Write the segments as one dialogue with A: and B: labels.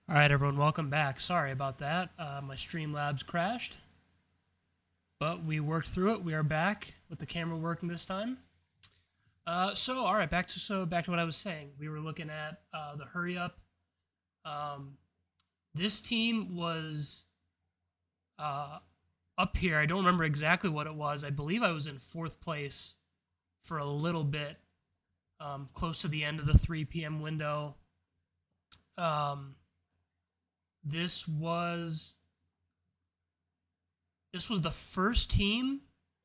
A: All right, everyone, welcome back. Sorry about that. My Streamlabs crashed, but we worked through it. We are back with the camera working this time. All right, back to what I was saying. We were looking at the hurry up. This team was up here. I don't remember exactly what it was. I believe I was in fourth place for a little bit, close to the end of the 3 p.m. window. This was the first team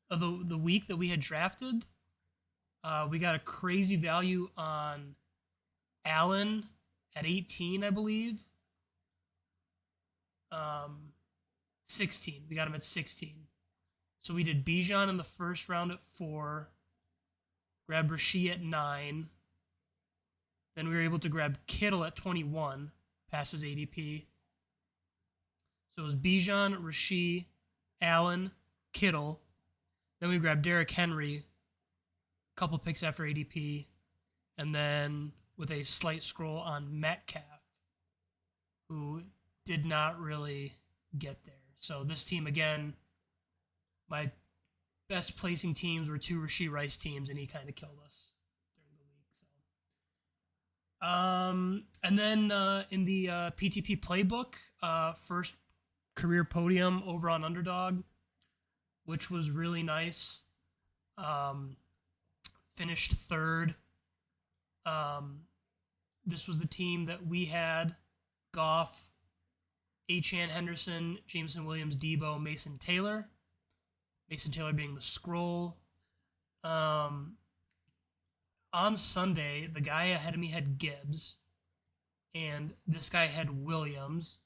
A: of the week that we had drafted. We got a crazy value on Allen at 18, I believe. 16. We got him at 16. So we did Bijan in the first round at 4. Grabbed Rasheed at 9. Then we were able to grab Kittle at 21, past his ADP. So it was Bijan, Rasheed, Allen, Kittle. Then we grabbed Derrick Henry, a couple picks after ADP. And then with a slight scroll on Metcalf, who did not really get there. So this team, again, my best placing teams were 2 Rashee Rice teams, and he kind of killed us during the week. And then in the PTP playbook, first career podium over on Underdog, which was really nice. Finished third. This was the team that we had: Goff, Achan Henderson, Jameson Williams, Debo, Mason Taylor. Mason Taylor being the scroll. On Sunday, the guy ahead of me had Gibbs, and this guy had Williams.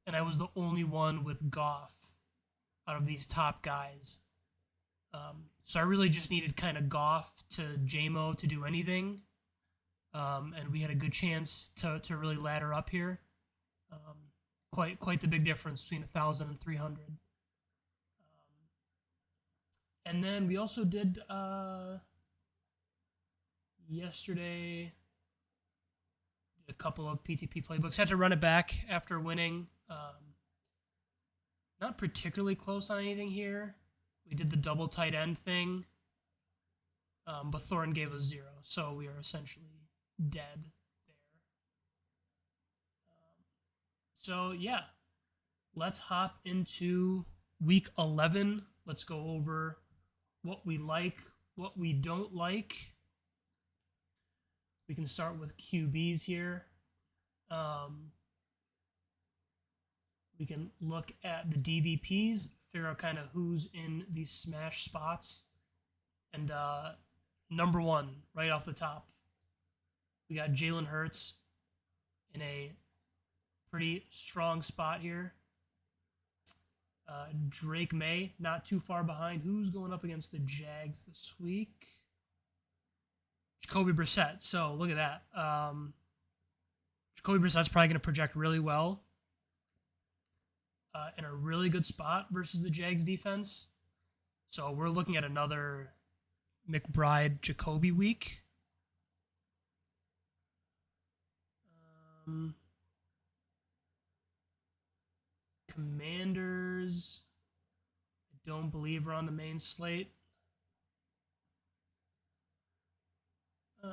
A: And I was the only one with Goff out of these top guys. So I really just needed kind of Goff to JMO to do anything. And we had a good chance to really ladder up here. Quite the big difference between 1,000 and 300. And then we also did yesterday a couple of PTP playbooks. Had to run it back after winning. Not particularly close on anything here. We did the double tight end thing, but Thornton gave us 0, so we are essentially dead there. So yeah, let's hop into week 11. Let's go over what we like, what we don't like. We can start with QBs here. We can look at the DVPs, figure out kind of who's in these smash spots. And number 1, right off the top, we got Jalen Hurts in a pretty strong spot here. Drake May, not too far behind. Who's going up against the Jags this week? Jacoby Brissett. So look at that. Jacoby Brissett's probably going to project really well in a really good spot versus the Jags defense. So we're looking at another McBride Jacoby week. Commanders, I don't believe are on the main slate. Then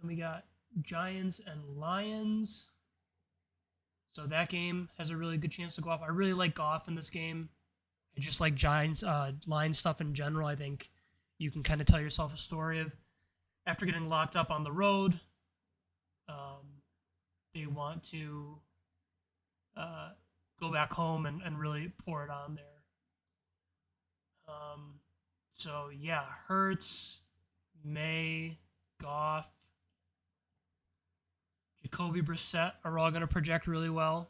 A: we got Giants and Lions. So that game has a really good chance to go off. I really like Goff in this game. I just like Giants, Lions stuff in general. I think you can kind of tell yourself a story of after getting locked up on the road, they want to go back home and really pour it on there. So yeah, Hurts, May, Goff, Jacoby Brissett are all going to project really well.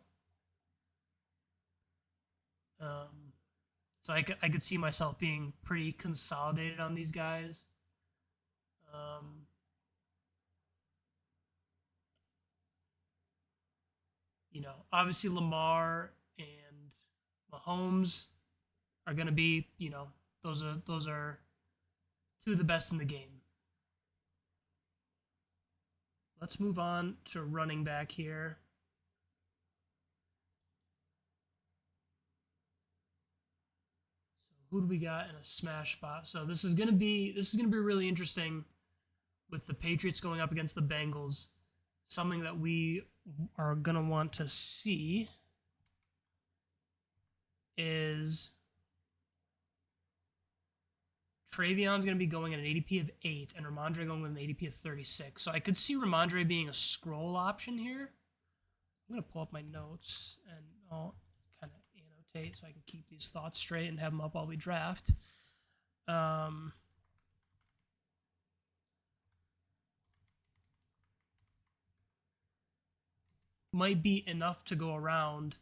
A: So I could see myself being pretty consolidated on these guys. Obviously Lamar and Mahomes are going to be, those are 2 of the best in the game. Let's move on to running back here. So who do we got in a smash spot? So this is gonna be really interesting with the Patriots going up against the Bengals. Something that we are gonna want to see is Travion's going to be going at an ADP of 8 and Ramondre going with an ADP of 36. So I could see Ramondre being a scroll option here. I'm going to pull up my notes and I'll kind of annotate so I can keep these thoughts straight and have them up while we draft. Might be enough to go around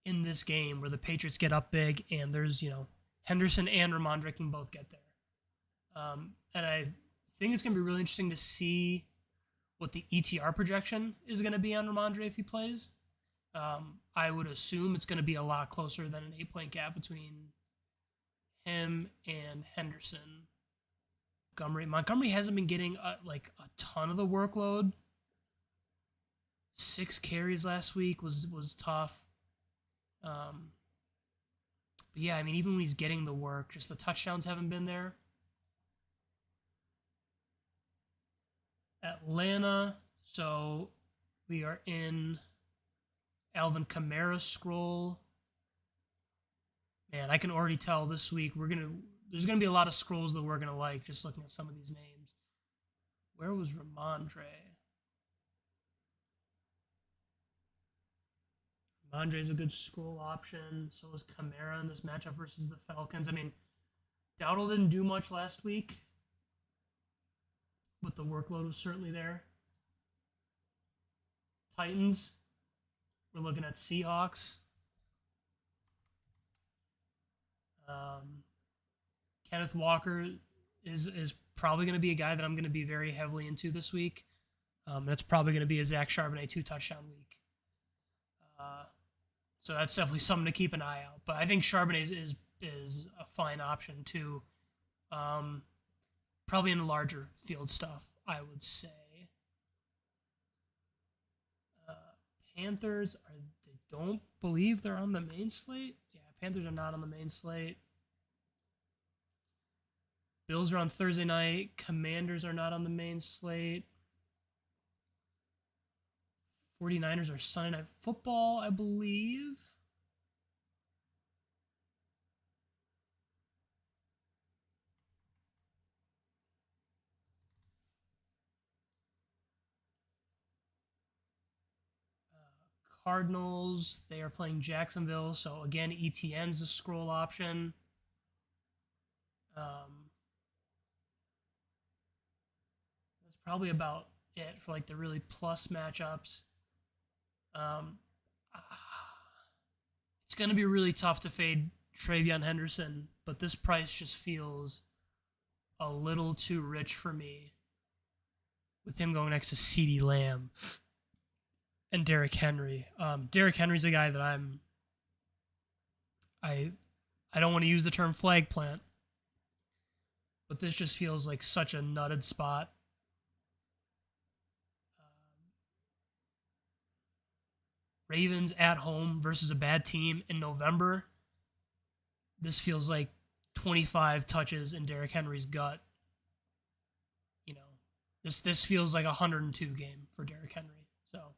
A: in this game where the Patriots get up big and there's, Henderson and Ramondre can both get there. And I think it's going to be really interesting to see what the ETR projection is going to be on Ramondre if he plays. I would assume it's going to be a lot closer than an 8-point gap between him and Henderson. Montgomery hasn't been getting a ton of the workload. 6 carries last week was tough. But yeah, I mean, even when he's getting the work, just the touchdowns haven't been there. Atlanta, so we are in Alvin Kamara's scroll. Man, I can already tell this week there's gonna be a lot of scrolls that we're gonna like just looking at some of these names. Where was Ramondre? Ramondre's a good scroll option. So is Kamara in this matchup versus the Falcons. I mean, Dowdle didn't do much last week, but the workload was certainly there. Titans, we're looking at Seahawks. Kenneth Walker is probably going to be a guy that I'm going to be very heavily into this week. And it's probably going to be a Zach Charbonnet 2-touchdown week. So that's definitely something to keep an eye out. But I think Charbonnet is a fine option too. Probably in larger field stuff, I would say. Panthers don't believe they're on the main slate. Yeah, Panthers are not on the main slate. Bills are on Thursday night. Commanders are not on the main slate. 49ers are Sunday Night Football, I believe. Cardinals, they are playing Jacksonville. So, again, ETN's a scroll option. That's probably about it for the really plus matchups. It's going to be really tough to fade Travion Henderson, but this price just feels a little too rich for me with him going next to CeeDee Lamb and Derrick Henry. Derrick Henry's a guy that I don't want to use the term flag plant, but this just feels like such a nutted spot. Ravens at home versus a bad team in November. This feels like 25 touches in Derrick Henry's gut. This feels like a 102 game for Derrick Henry. So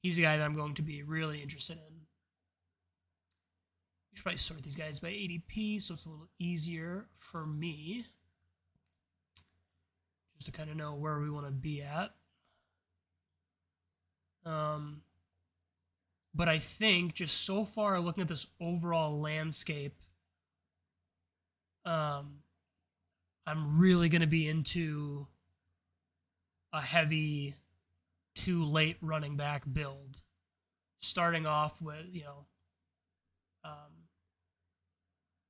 A: he's a guy that I'm going to be really interested in. You should probably sort these guys by ADP so it's a little easier for me. Just to kind of know where we want to be at. But I think just so far looking at this overall landscape, I'm really going to be into a heavy too late running back build. Starting off with,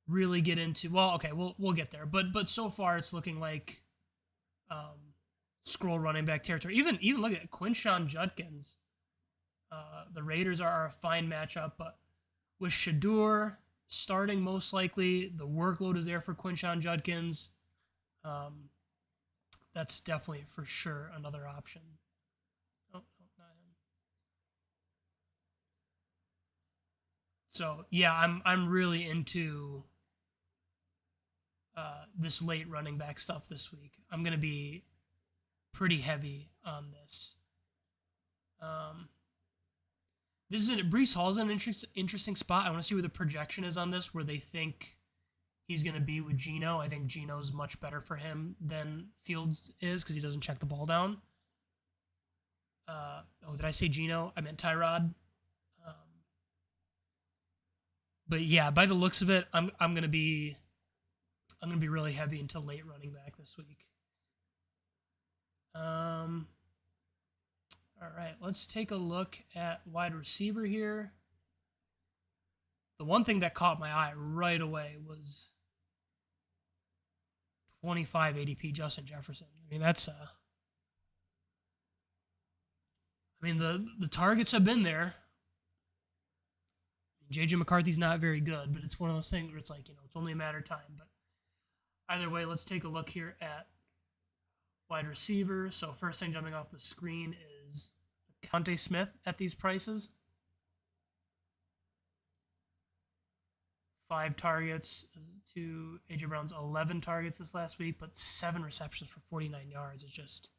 A: really get into, we'll get there. But so far it's looking like scroll running back territory. Even look at Quinshon Judkins. The Raiders are a fine matchup, but with Shador starting most likely, the workload is there for Quinshon Judkins. Then that's definitely for sure another option. Oh, no, not him. So yeah, I'm really into this late running back stuff this week. I'm gonna be pretty heavy on this. This is Brees Hall's an interesting spot. I want to see where the projection is on this, where they think he's going to be with Geno. I think Geno's much better for him than Fields is because he doesn't check the ball down. Oh, did I say Geno? I meant Tyrod. But yeah, by the looks of it, I'm gonna be really heavy into late running back this week. All right, let's take a look at wide receiver here. The one thing that caught my eye right away was 25 ADP Justin Jefferson. I mean, that's I mean, the targets have been there. JJ McCarthy's not very good, but it's one of those things where it's like, it's only a matter of time. But either way, let's take a look here at wide receiver. So first thing jumping off the screen is Conte Smith at these prices. 5 targets to AJ Brown's 11 targets this last week, but 7 receptions for 49 yards. It's just,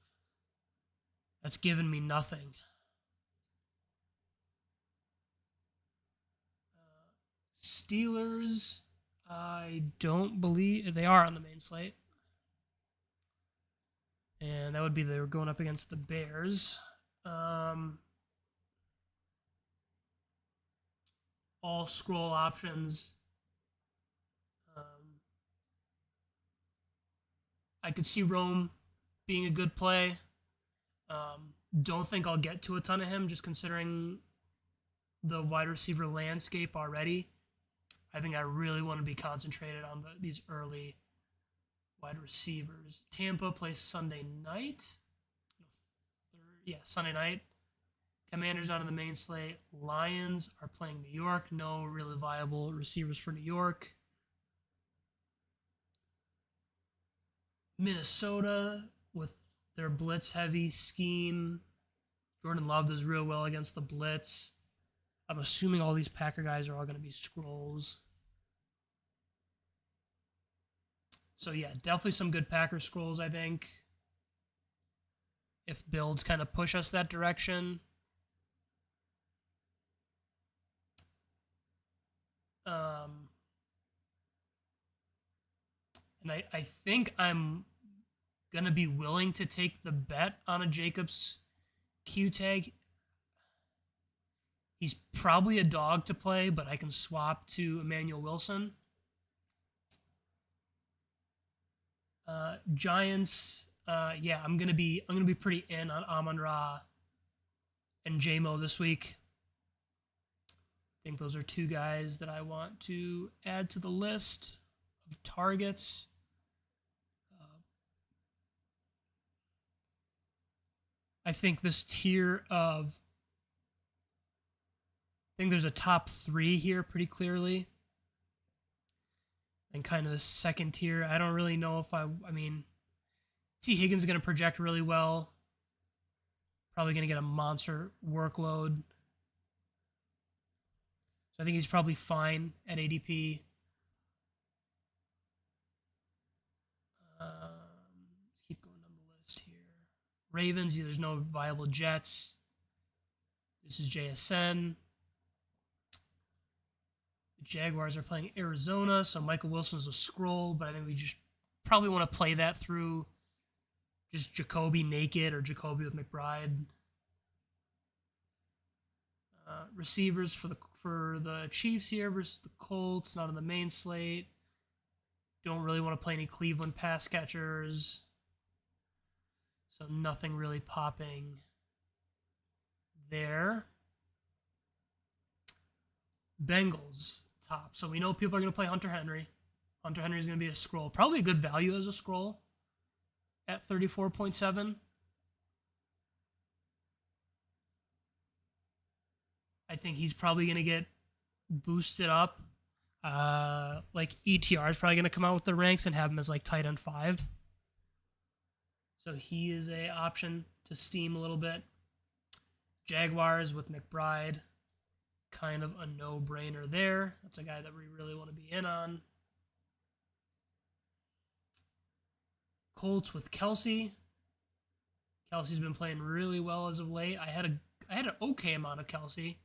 A: that's given me nothing. Steelers, I don't believe they are on the main slate. And that would be they were going up against the Bears. All scroll options. I could see Rome being a good play. Don't think I'll get to a ton of him just considering the wide receiver landscape already. I think I really want to be concentrated on these early wide receivers. Tampa plays Sunday night. Sunday night. Commanders out of the main slate. Lions are playing New York. No really viable receivers for New York. Minnesota with their blitz-heavy scheme. Jordan Love does real well against the blitz. I'm assuming all these Packer guys are all going to be scrolls. So yeah, definitely some good Packer scrolls, I think. If builds kind of push us that direction. And I think I'm going to be willing to take the bet on a Jacobs Q tag. He's probably a dog to play, but I can swap to Emmanuel Wilson. Giants, yeah, I'm gonna be pretty in on Amon-Ra and JMO this week. I think those are 2 guys that I want to add to the list of targets. I think this tier of, I think there's a top 3 here pretty clearly. And kind of the second tier, I don't really know if I mean, T. Higgins is going to project really well. Probably going to get a monster workload. So I think he's probably fine at ADP. Let's keep going down the list here. Ravens, there's no viable Jets. This is JSN. The Jaguars are playing Arizona, so Michael Wilson's a scroll, but I think we just probably want to play that through just Jacoby naked or Jacoby with McBride. Receivers for the Chiefs here versus the Colts, not on the main slate. Don't really want to play any Cleveland pass catchers. So nothing really popping there. Bengals top. So we know people are going to play Hunter Henry. Hunter Henry is going to be a scroll. Probably a good value as a scroll at 34.7. I think he's probably going to get boosted up. Like ETR is probably going to come out with the ranks and have him as like tight end 5. So he is a option to steam a little bit. Jaguars with McBride, kind of a no-brainer there. That's a guy that we really want to be in on. Colts with Kelsey. Kelsey's been playing really well as of late. I had an okay amount of Kelsey.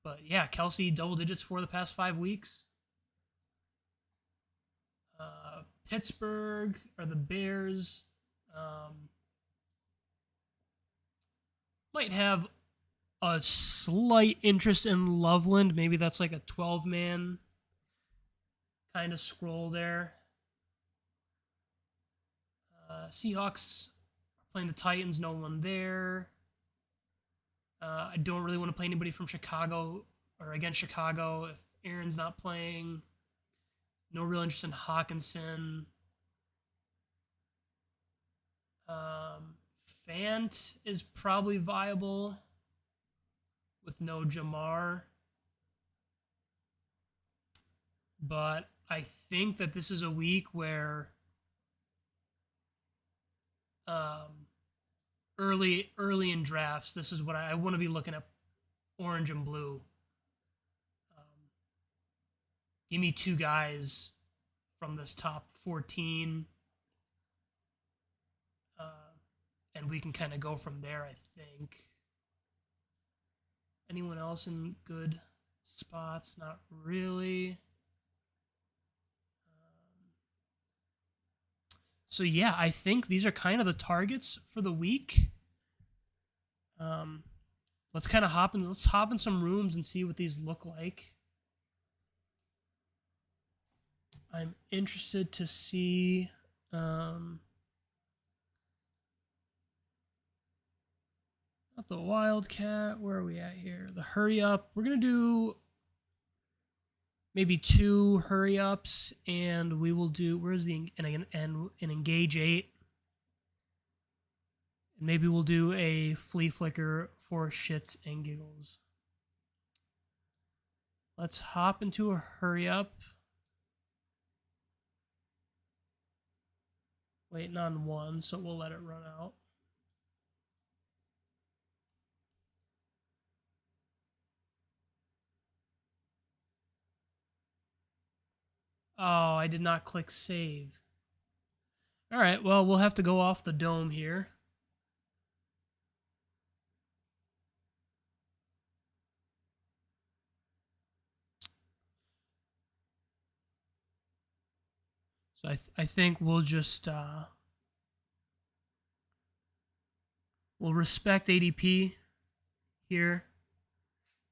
A: But yeah, Kelsey double digits for the past 5 weeks. Pittsburgh or the Bears might have a slight interest in Loveland. Maybe that's like a 12-man kind of scroll there. Seahawks are playing the Titans. No one there. I don't really want to play anybody from Chicago or against Chicago if Aaron's not playing. No real interest in Hawkinson. Fant is probably viable with no Jamar. But I think that this is a week where early in drafts, this is what I want to be looking at, orange and blue. Give me 2 guys from this top 14. And we can kind of go from there, I think. Anyone else in good spots? Not really. So yeah, I think these are kind of the targets for the week. Let's kind of hop in some rooms and see what these look like. I'm interested to see not the Wildcat. Where are we at here? The hurry up. We're gonna do maybe 2 hurry ups, and we will do where's the and engage 8. And maybe we'll do a flea flicker for shits and giggles. Let's hop into a hurry up. Waiting on 1, so we'll let it run out. Oh, I did not click save. All right, well, we'll have to go off the dome here. So I think we'll just we'll respect ADP here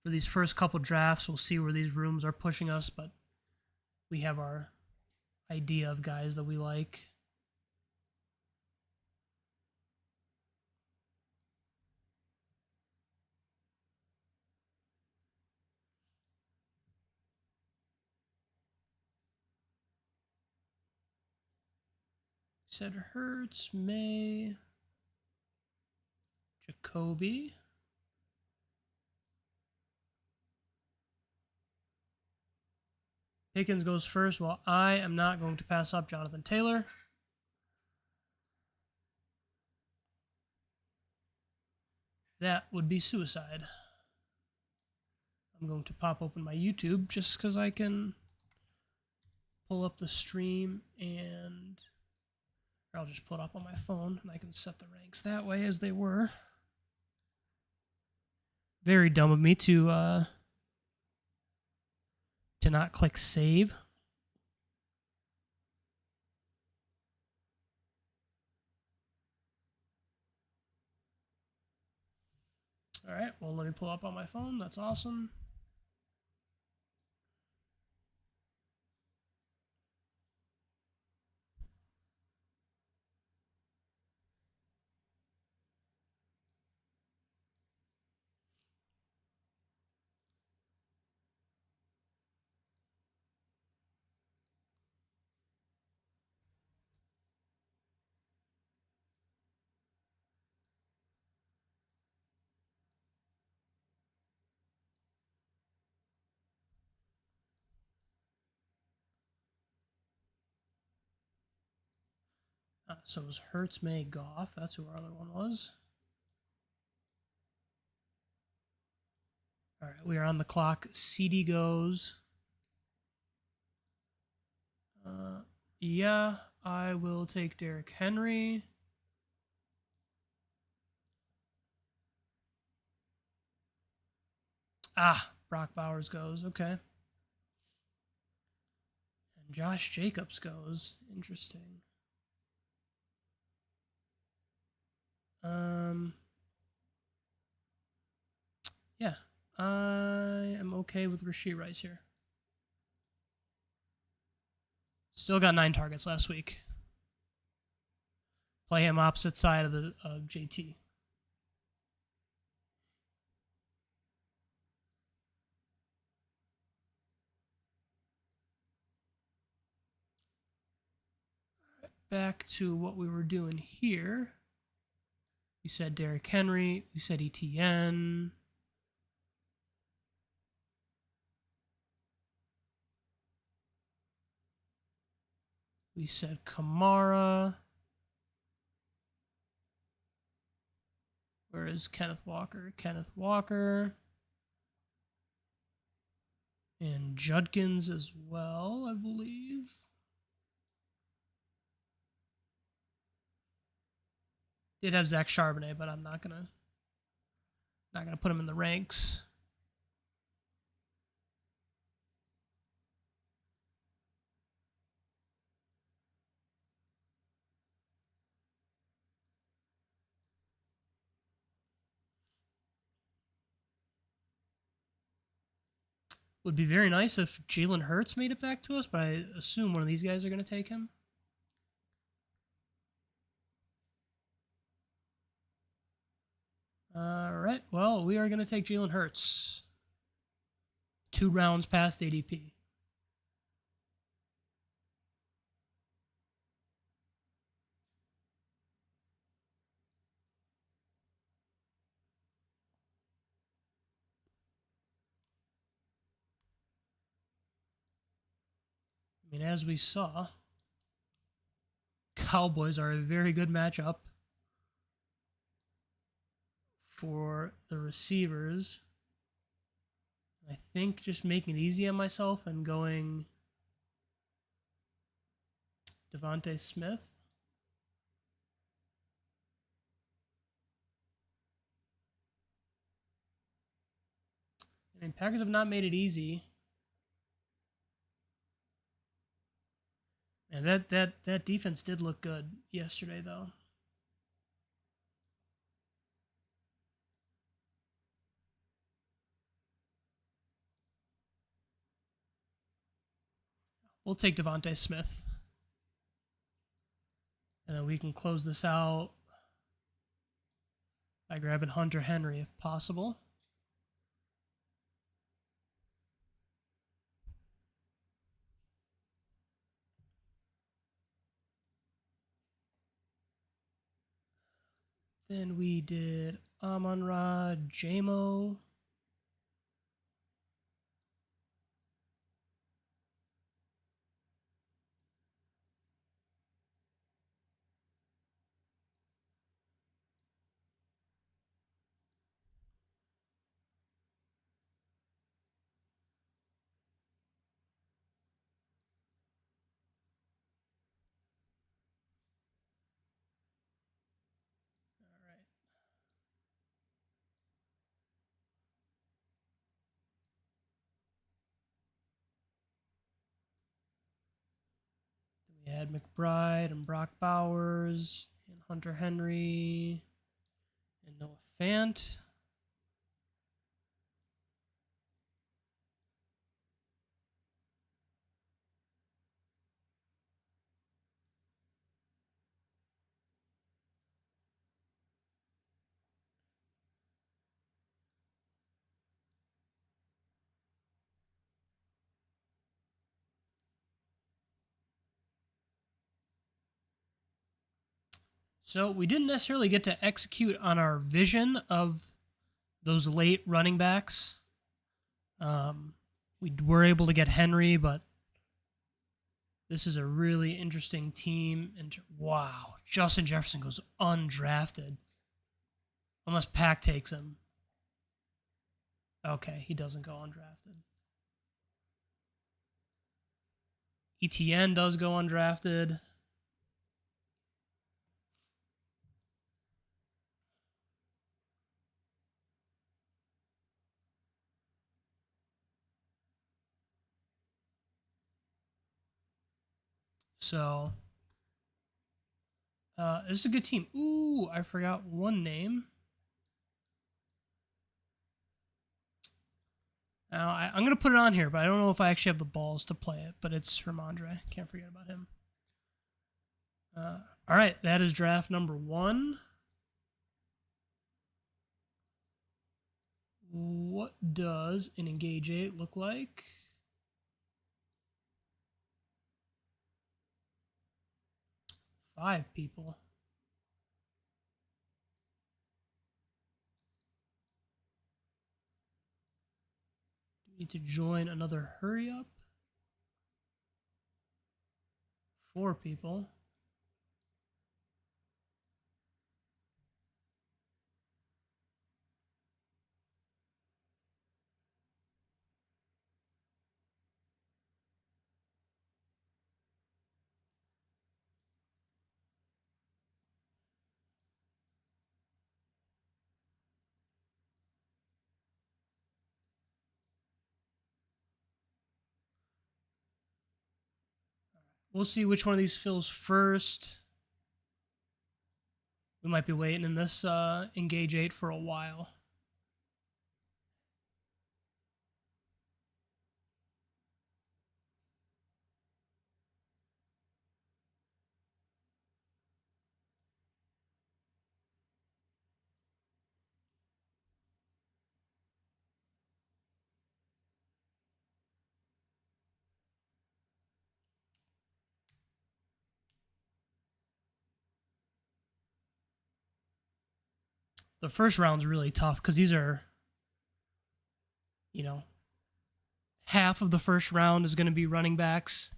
A: for these first couple drafts. We'll see where these rooms are pushing us, but we have our idea of guys that we like. Said Hurts, May, Jacoby. Pickens goes first, while I am not going to pass up Jonathan Taylor. That would be suicide. I'm going to pop open my YouTube just because I can pull up the stream, and or I'll just pull it up on my phone and I can set the ranks that way as they were. Very dumb of me to not click save. All right, well, let me pull up on my phone. That's awesome. So it was Hertz, May, Goff. That's who our other one was. All right, we are on the clock. CD goes. Yeah, I will take Derrick Henry. Brock Bowers goes. Okay. And Josh Jacobs goes. Interesting. Yeah, I am okay with Rashee Rice here. Still got 9 targets last week. Play him opposite side of the JT. Back to what we were doing here. We said Derrick Henry. We said ETN. We said Kamara. Where is Kenneth Walker? Kenneth Walker. And Judkins as well, I believe. Did have Zach Charbonnet, but I'm not gonna put him in the ranks. Would be very nice if Jalen Hurts made it back to us, but I assume one of these guys are going to take him. All right. Well, we are going to take Jalen Hurts. 2 rounds past ADP. I mean, as we saw, Cowboys are a very good matchup for the receivers. I think just making it easy on myself and going Devontae Smith. I mean, Packers have not made it easy. And that defense did look good yesterday, though. We'll take Devontae Smith. And then we can close this out by grabbing Hunter Henry if possible. Then we did Amon-Ra, Jamo. We had McBride and Brock Bowers and Hunter Henry and Noah Fant. So we didn't necessarily get to execute on our vision of those late running backs. We were able to get Henry, but This is a really interesting team. And wow, Justin Jefferson goes undrafted. Unless Pack takes him. Okay, he doesn't go undrafted. ETN does go undrafted. So, this is a good team. Ooh, I forgot one name. Now, I'm going to put it on here, but I don't know if I actually have the balls to play it. But it's Ramondre. Can't forget about him. All right, that is draft number 1. What does an Engage 8 look like? Five people. Do we need to join another hurry up? 4 people. We'll see which one of these fills first. We might be waiting in this Engage 8 for a while. The first round's really tough because these are, half of the first round is going to be running backs.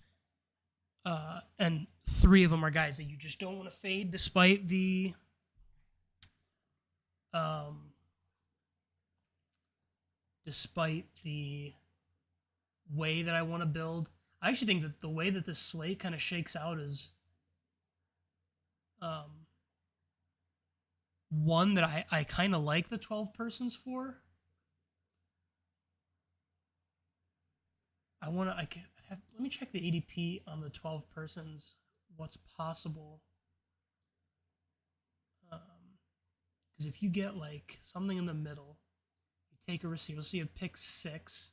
A: And 3 of them are guys that you just don't want to fade despite the way that I want to build. I actually think that the way that this slate kind of shakes out is one that I kind of like the 12 persons for. Let me check the ADP on the 12 persons, what's possible. Because if you get like something in the middle, you take a receiver, so you have pick 6.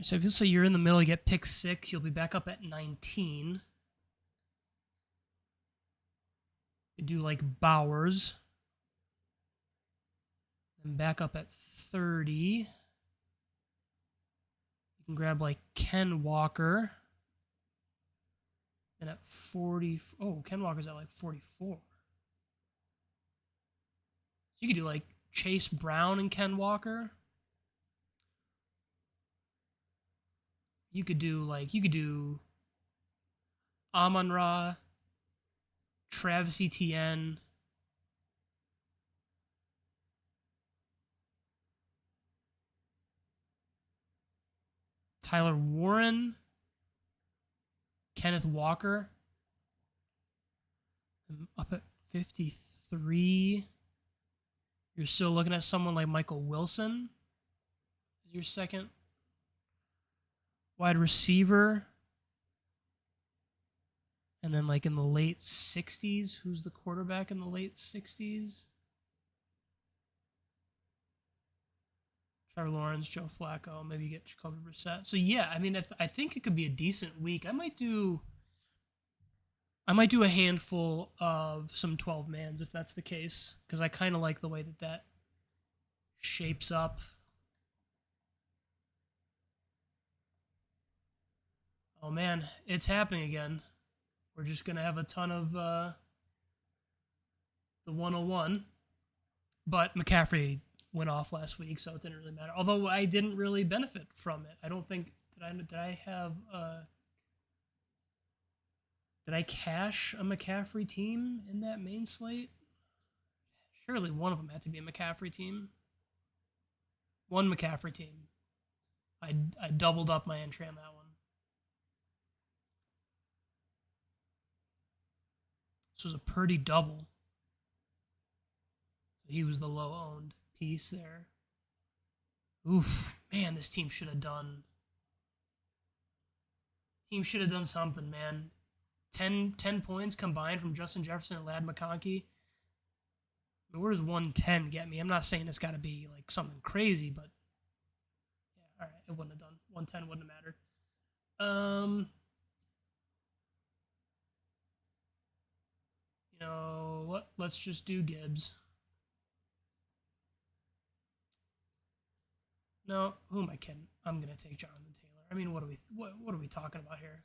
A: So if you say you're in the middle, you get pick 6, you'll be back up at 19. You do like Bowers. Then back up at 30. You can grab like Ken Walker. And at 40, oh, Ken Walker's at like 44. So you could do like Chase Brown and Ken Walker. You could do Amon-Ra, Travis Etienne, Tyler Warren, Kenneth Walker. I'm up at 53. You're still looking at someone like Michael Wilson as your second wide receiver. And then like in the late 60s, who's the quarterback in the late 60s? Trevor Lawrence, Joe Flacco, maybe you get Jacoby Brissett. So yeah, I mean, I think it could be a decent week. I might do I might do a handful of some 12 mans if that's the case, because I kind of like the way that that shapes up. Oh man, it's happening again. We're just going to have a ton of the 101. But McCaffrey went off last week, so it didn't really matter. Although I didn't really benefit from it. I don't think did I have did I cash a McCaffrey team in that main slate? Surely one of them had to be a McCaffrey team. One McCaffrey team. I doubled up my entry on that one. This was a Purdy double. He was the low owned piece there. Oof, man, this team should have done. Team should have done something, man. 10 points combined from Justin Jefferson and Ladd McConkey. I mean, where does 110 get me? I'm not saying it's got to be like something crazy, but yeah, all right, it wouldn't have done. 110 wouldn't have mattered. You know what? Let's just do Gibbs. No, who am I kidding? I'm gonna take Jonathan Taylor. I mean, what are we talking about here?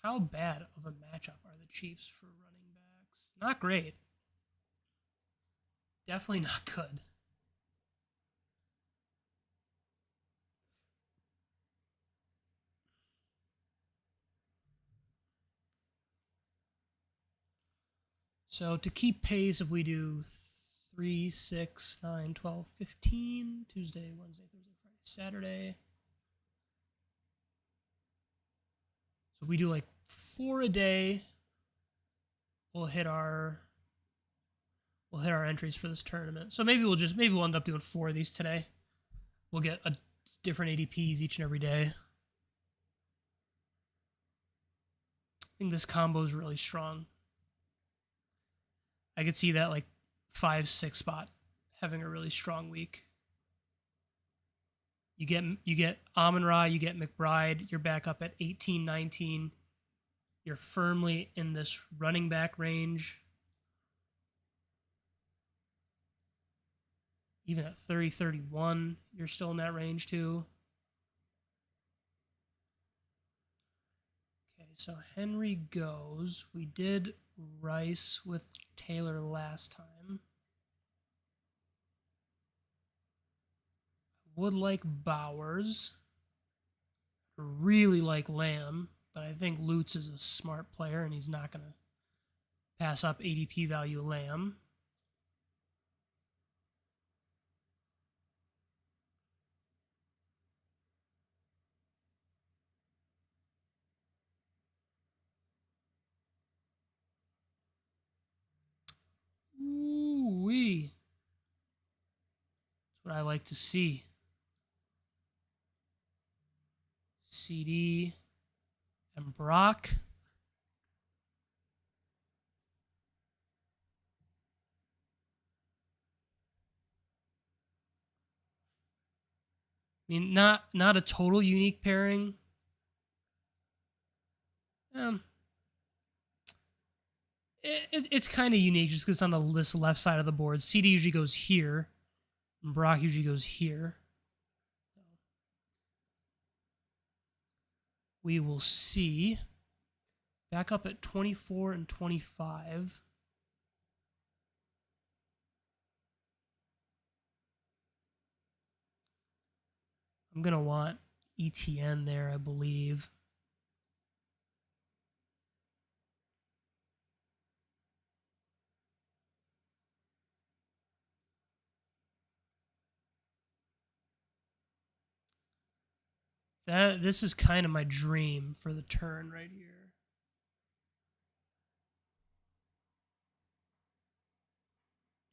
A: How bad of a matchup are the Chiefs for running backs? Not great. Definitely not good. So to keep pace, if we do 3, 6, 9, 12, 15, Tuesday, Wednesday, Thursday, Friday, Saturday. So we do like 4 a day. We'll hit our entries for this tournament. So maybe we'll end up doing 4 of these today. We'll get a different ADPs each and every day. I think this combo is really strong. I could see that like 5, 6 spot having a really strong week. You get Amon-Ra, you get McBride, you're back up at 18, 19. You're firmly in this running back range. Even at 30, 31, you're still in that range too. Okay, so Henry goes. We did Rice with Taylor last time. Would like Bowers. Really like Lamb, but I think Lutz is a smart player and he's not going to pass up ADP value Lamb. Ooh-wee. That's what I like to see. CD and Brock. I mean, not a total unique pairing. It's kind of unique just because it's on this left side of the board. CD usually goes here, and Brock usually goes here. We will see. Back up at 24 and 25. I'm going to want ETN there, I believe. This is kind of my dream for the turn right here.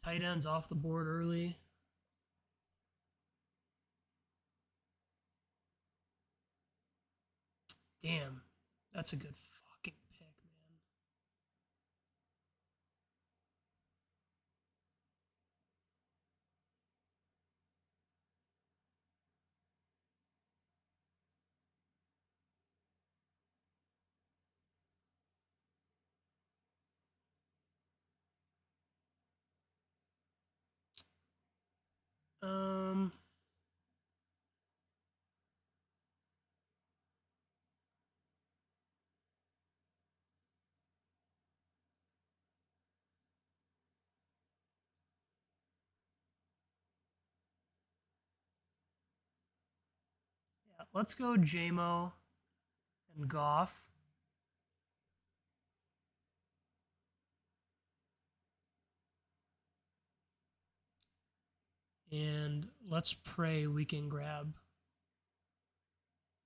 A: Tight ends off the board early. Damn, that's a good fucking pick, man. let's go JMO and Goff. And let's pray we can grab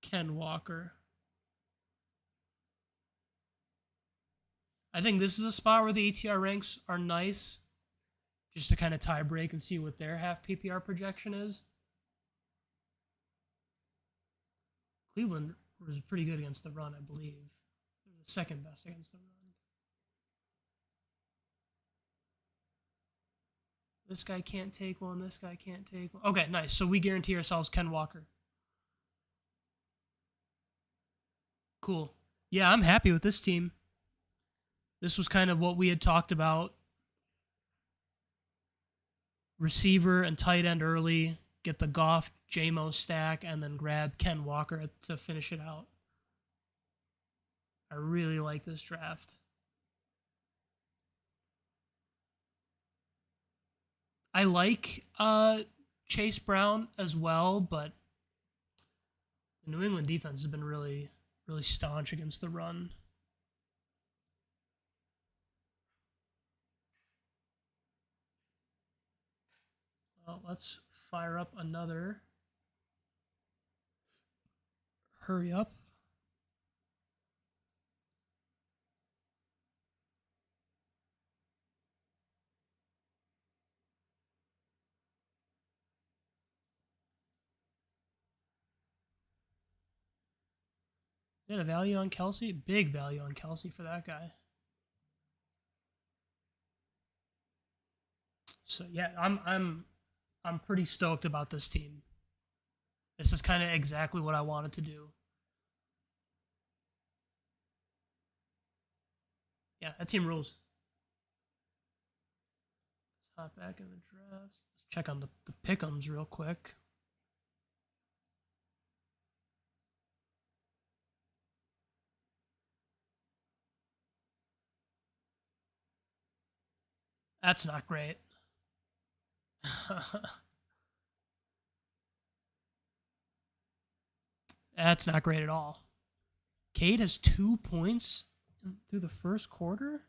A: Ken Walker. I think this is a spot where the ATR ranks are nice, just to kind of tie break and see what their half PPR projection is. Cleveland was pretty good against the run, I believe. They're the second best against the run. This guy can't take one. This guy can't take one. Okay, nice. So we guarantee ourselves Ken Walker. Cool. Yeah, I'm happy with this team. This was kind of what we had talked about. Receiver and tight end early. Get the Goff, JMO stack, and then grab Ken Walker to finish it out. I really like this draft. I like Chase Brown as well, but the New England defense has been really, really staunch against the run. Well, let's fire up another. Hurry up. Is that a value on Kelsey? Big value on Kelsey for that guy. So yeah, I'm pretty stoked about this team. This is kind of exactly what I wanted to do. Yeah, that team rules. Let's hop back in the drafts. Let's check on the pick'ems real quick. That's not great. That's not great at all. Cade has 2 points through the first quarter?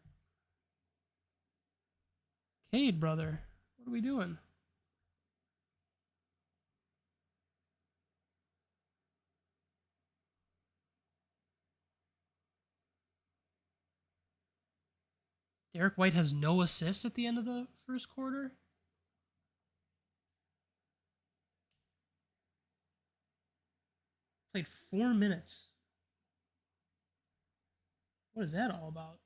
A: Cade, brother, what are we doing? Derek White has no assists at the end of the first quarter? Played 4 minutes. What is that all about?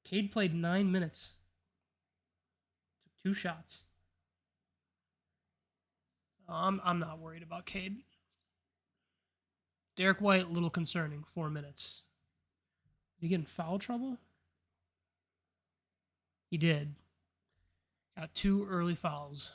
A: Cade played 9 minutes. Took 2 shots. I'm not worried about Cade. Derek White, a little concerning. 4 minutes. Did he get in foul trouble? He did. Got 2 early fouls.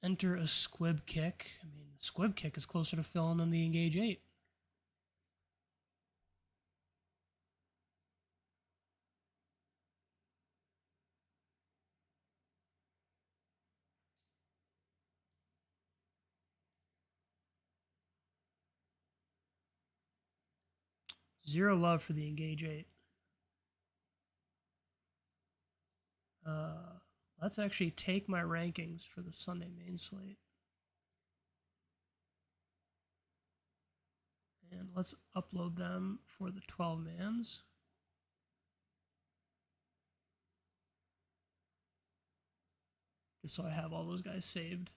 A: Enter a squib kick. I mean, the squib kick is closer to filling than the engage 8. Zero love for the engage 8. Let's actually take my rankings for the Sunday main slate. And let's upload them for the 12 mans. Just so I have all those guys saved.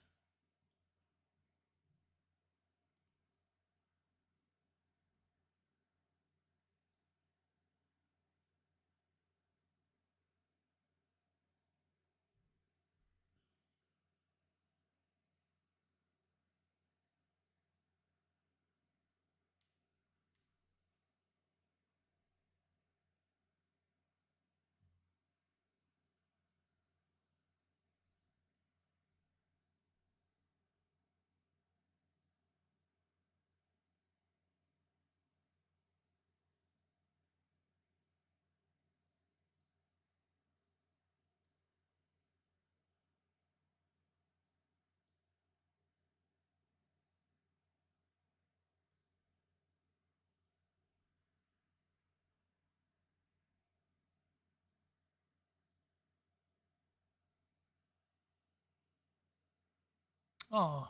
A: Oh,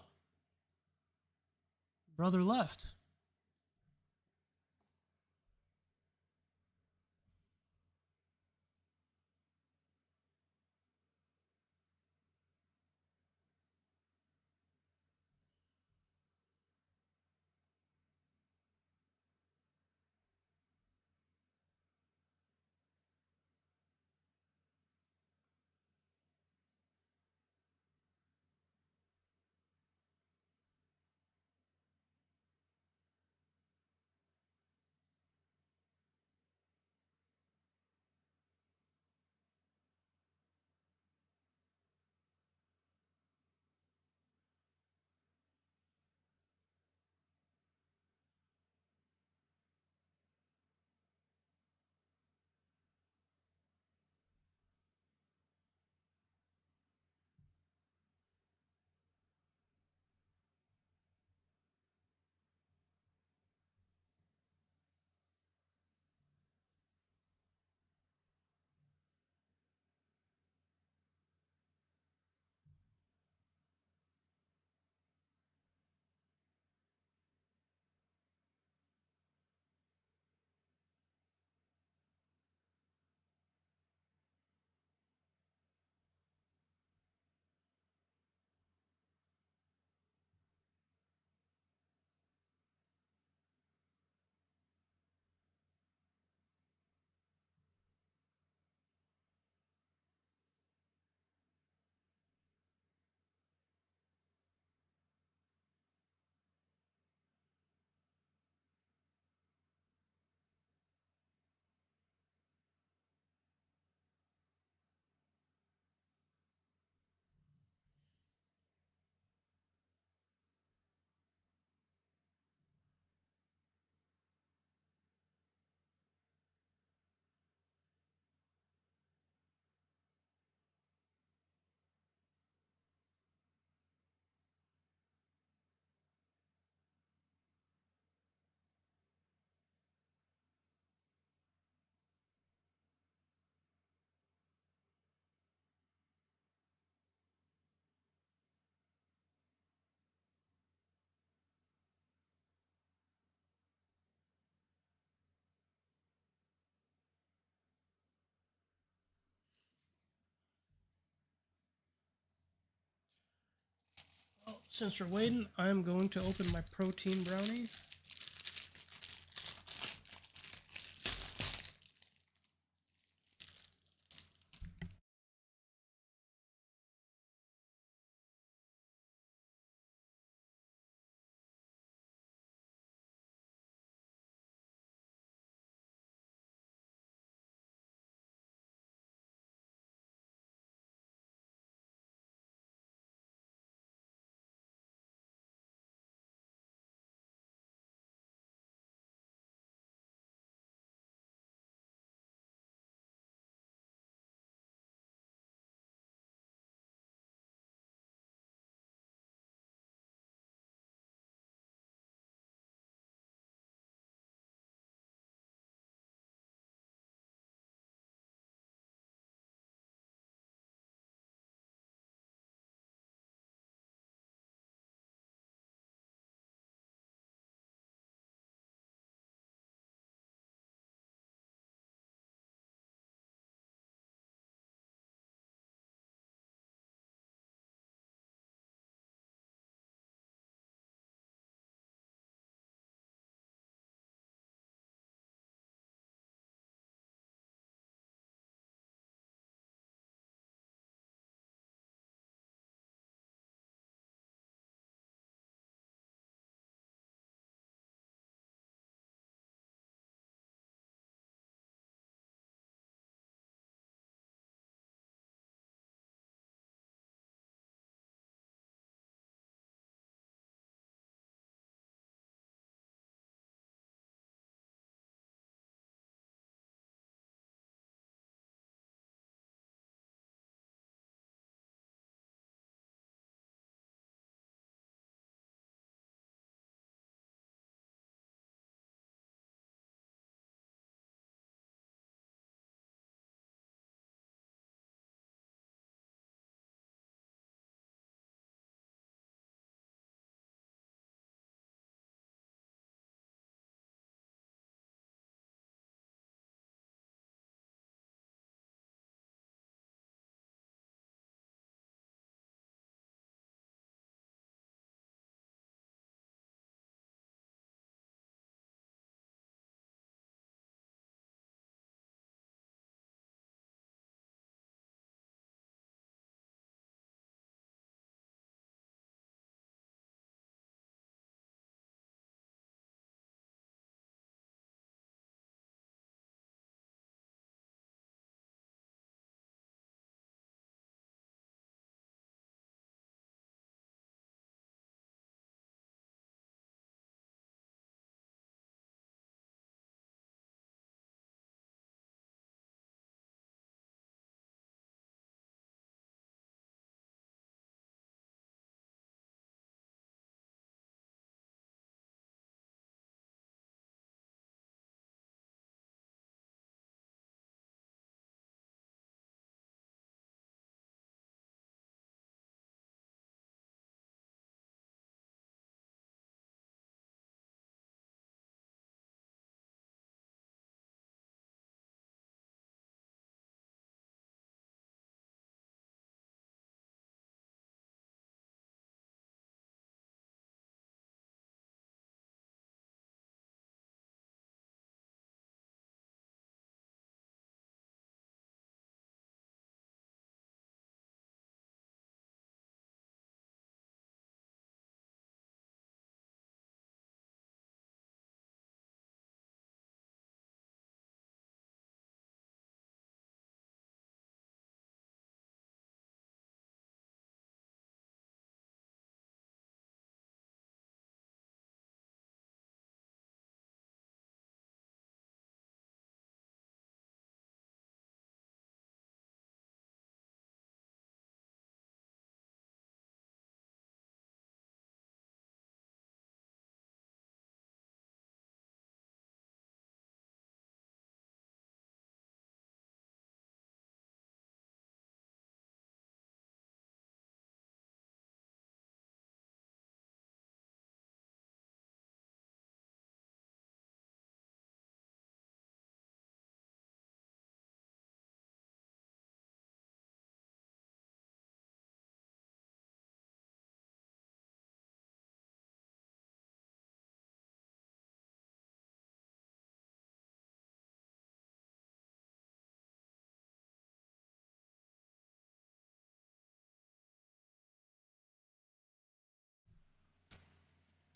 A: brother left. Well, since we're waiting, I'm going to open my protein brownie.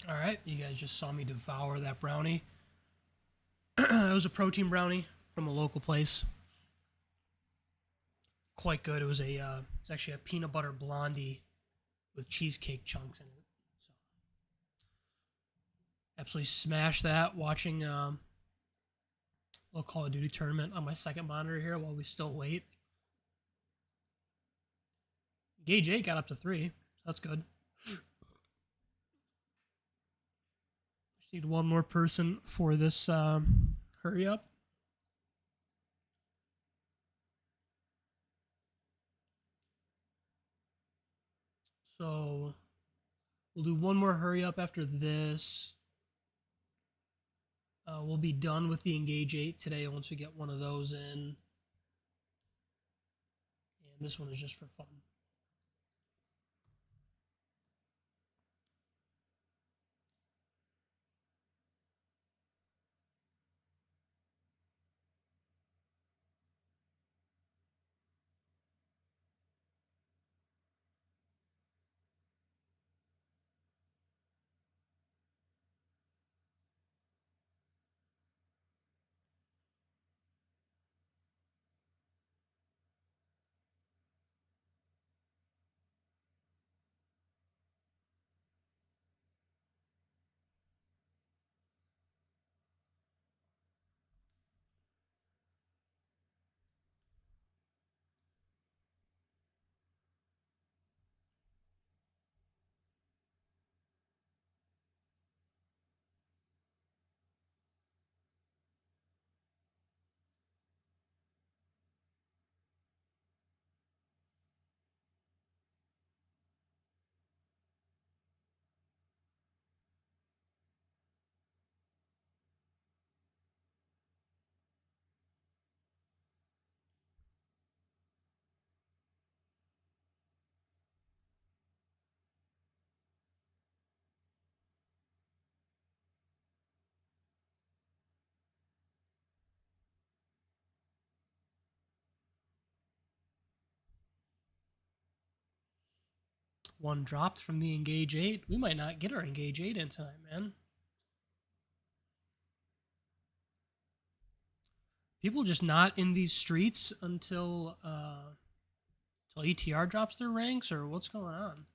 A: All right, you guys just saw me devour that brownie. It was a protein brownie from a local place. Quite good. It was it's actually a peanut butter blondie with cheesecake chunks in it. So absolutely smashed that. Watching a little Call of Duty tournament on my second monitor here while we still wait. Gauge 8 got up to 3. That's good. Just need one more person for this hurry up. So we'll do one more hurry up after this. We'll be done with the Engage 8 today once we get one of those in. And this one is just for fun. One dropped from the Engage 8. We might not get our Engage 8 in time, man. People just not in these streets until ETR drops their ranks, or what's going on?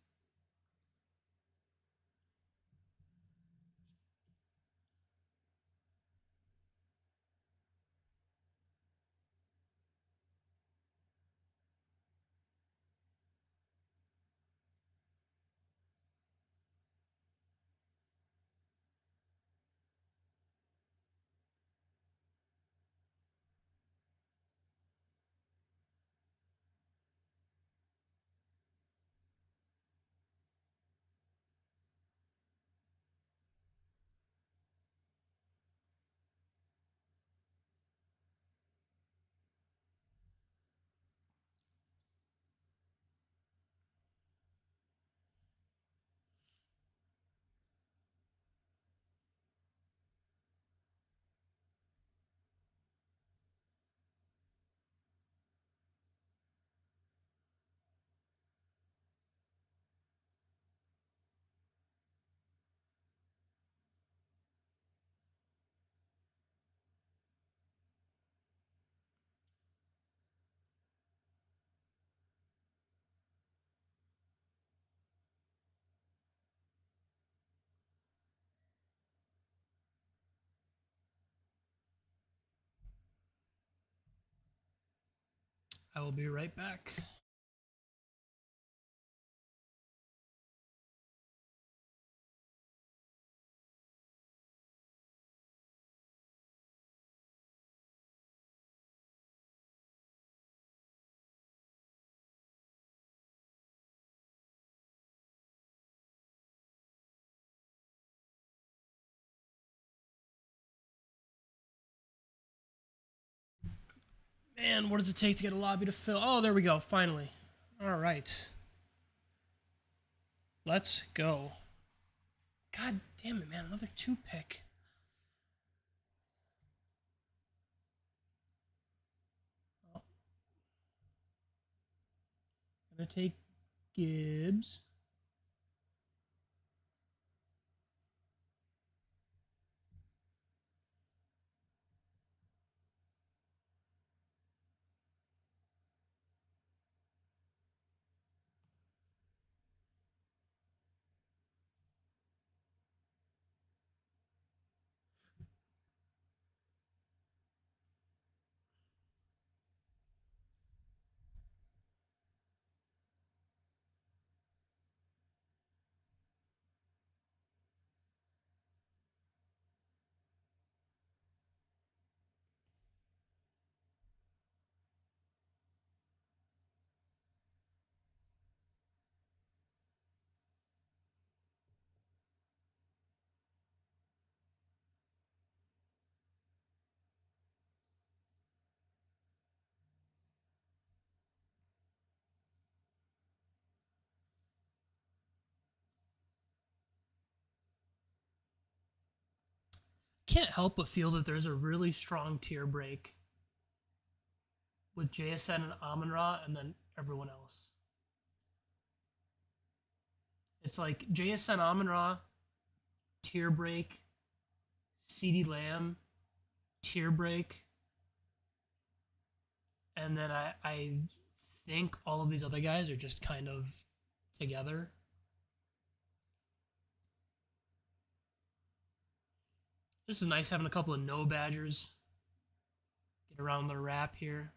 A: I will be right back. Man, what does it take to get a lobby to fill? Oh, there we go, finally. All right. Let's go. God damn it, man, another 2-pick. Oh. Gonna take Gibbs. can't help but feel that there's a really strong tier break with JSN and Amon-Ra and then everyone else. It's like JSN, Amon-Ra, tier break, CeeDee Lamb, tier break, and then I think all of these other guys are just kind of together. This is nice having a couple of no Badgers get around the wrap here.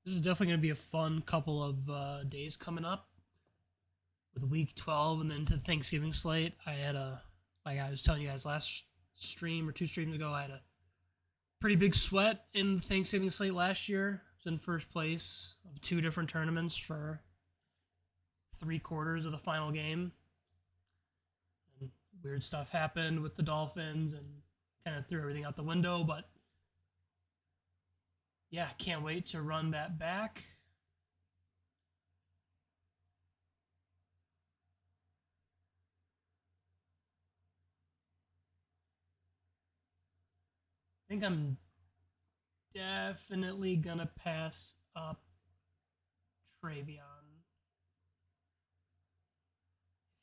A: This is definitely going to be a fun couple of days coming up with week 12 and then to the Thanksgiving slate. I had like I was telling you guys last stream or 2 streams ago, I had a pretty big sweat in the Thanksgiving slate last year. I was in first place of 2 different tournaments for 3/4 of the final game. And weird stuff happened with the Dolphins and kind of threw everything out the window, but yeah, can't wait to run that back. I think I'm definitely gonna pass up Travion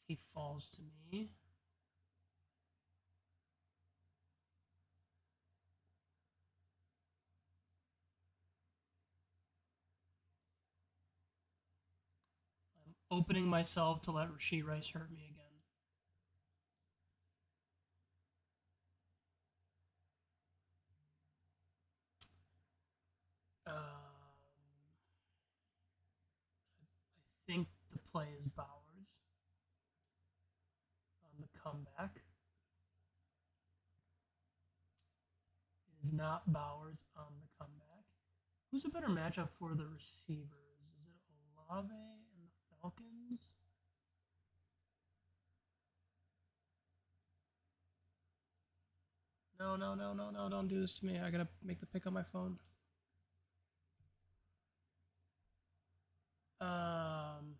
A: if he falls to me. I'm opening myself to let Rashee Rice hurt me again. I think the play is Bowers on the comeback. It is not Bowers on the comeback. Who's a better matchup for the receivers? Is it Olave and the Falcons? No, no, no, no, no, don't do this to me. I gotta make the pick on my phone. Um,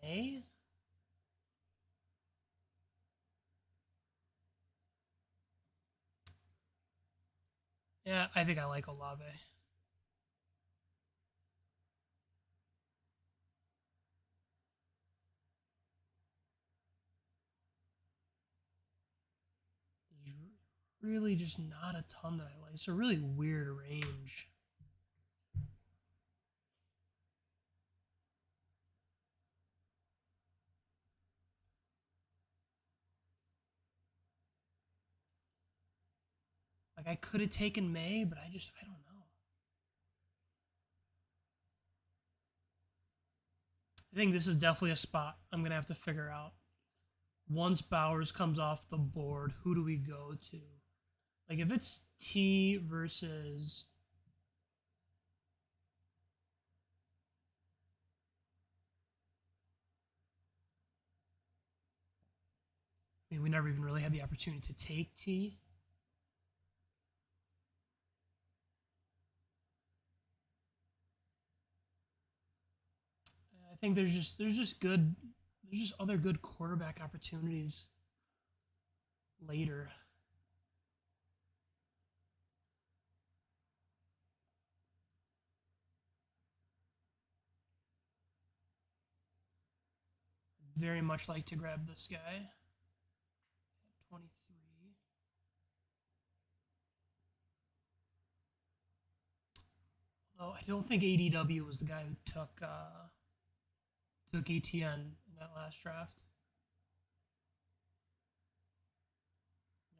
A: May? Yeah, I think I like Olave. There's really just not a ton that I like. It's a really weird range. Like I could have taken May, but I don't know. I think this is definitely a spot I'm gonna have to figure out. Once Bowers comes off the board, who do we go to? Like if it's T versus I mean, we never even really had the opportunity to take T. I think there's just other good quarterback opportunities later. very much like to grab this guy. 23. Although I don't think ADW was the guy who took ETN in that last draft.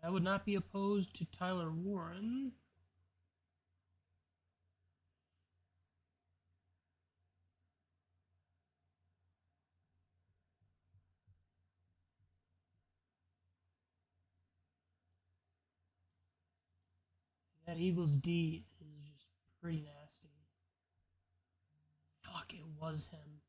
A: I would not be opposed to Tyler Warren. That Eagles D is just pretty nasty. Fuck, it was him.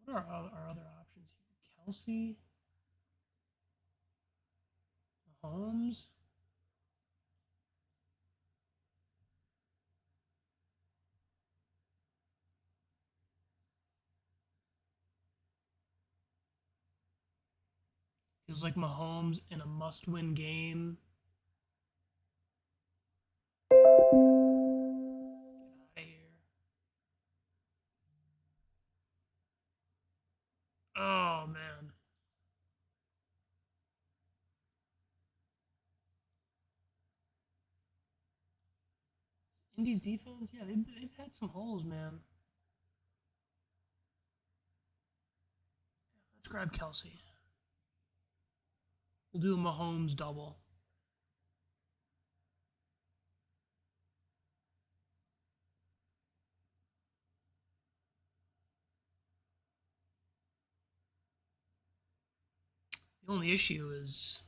A: What are our other options here? Kelsey, Mahomes. Feels like Mahomes in a must-win game. Get out of here. Oh man. Indy's defense, yeah, they've had some holes, man. Let's grab Kelsey. We'll do a Mahomes double. The only issue is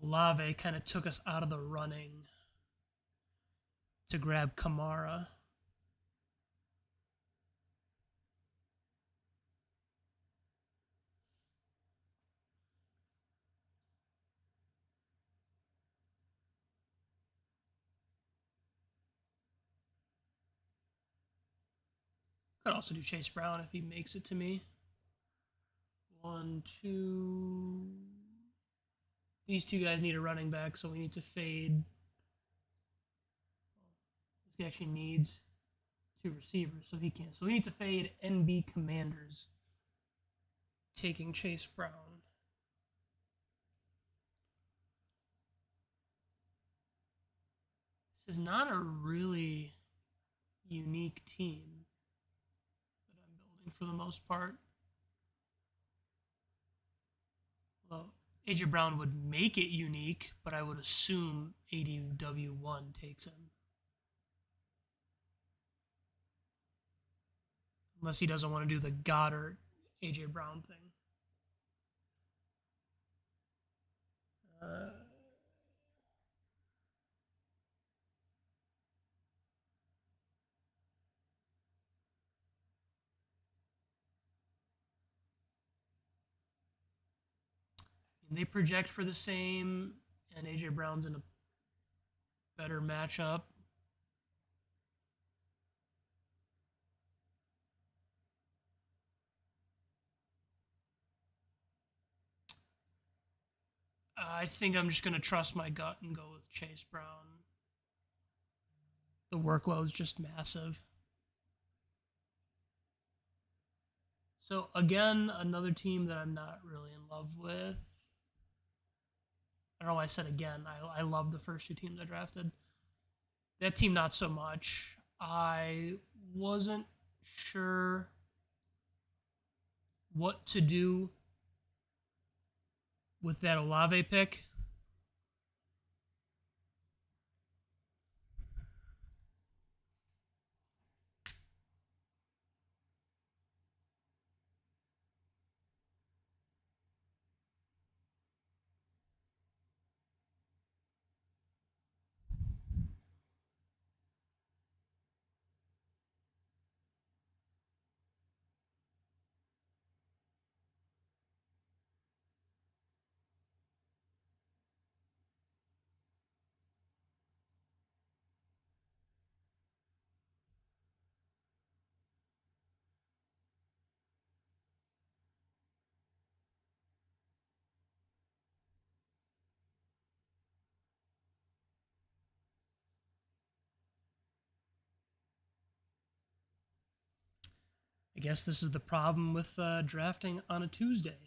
A: Olave kind of took us out of the running to grab Kamara. Could also do Chase Brown if he makes it to me. 1, 2. These two guys need a running back, so we need to fade. This guy actually needs 2 receivers, so he can't. So we need to fade NB Commanders, taking Chase Brown. This is not a really unique team that I'm building for the most part. Well, AJ Brown would make it unique, but I would assume ADW1 takes him. Unless he doesn't want to do the Goddard AJ Brown thing. They project for the same, and AJ Brown's in a better matchup. I think I'm just going to trust my gut and go with Chase Brown. The workload's just massive. So, again, another team that I'm not really in love with. I don't know why I said again. I love the first 2 teams I drafted. That team, not so much. I wasn't sure what to do with that Olave pick. guess this is the problem with drafting on a Tuesday.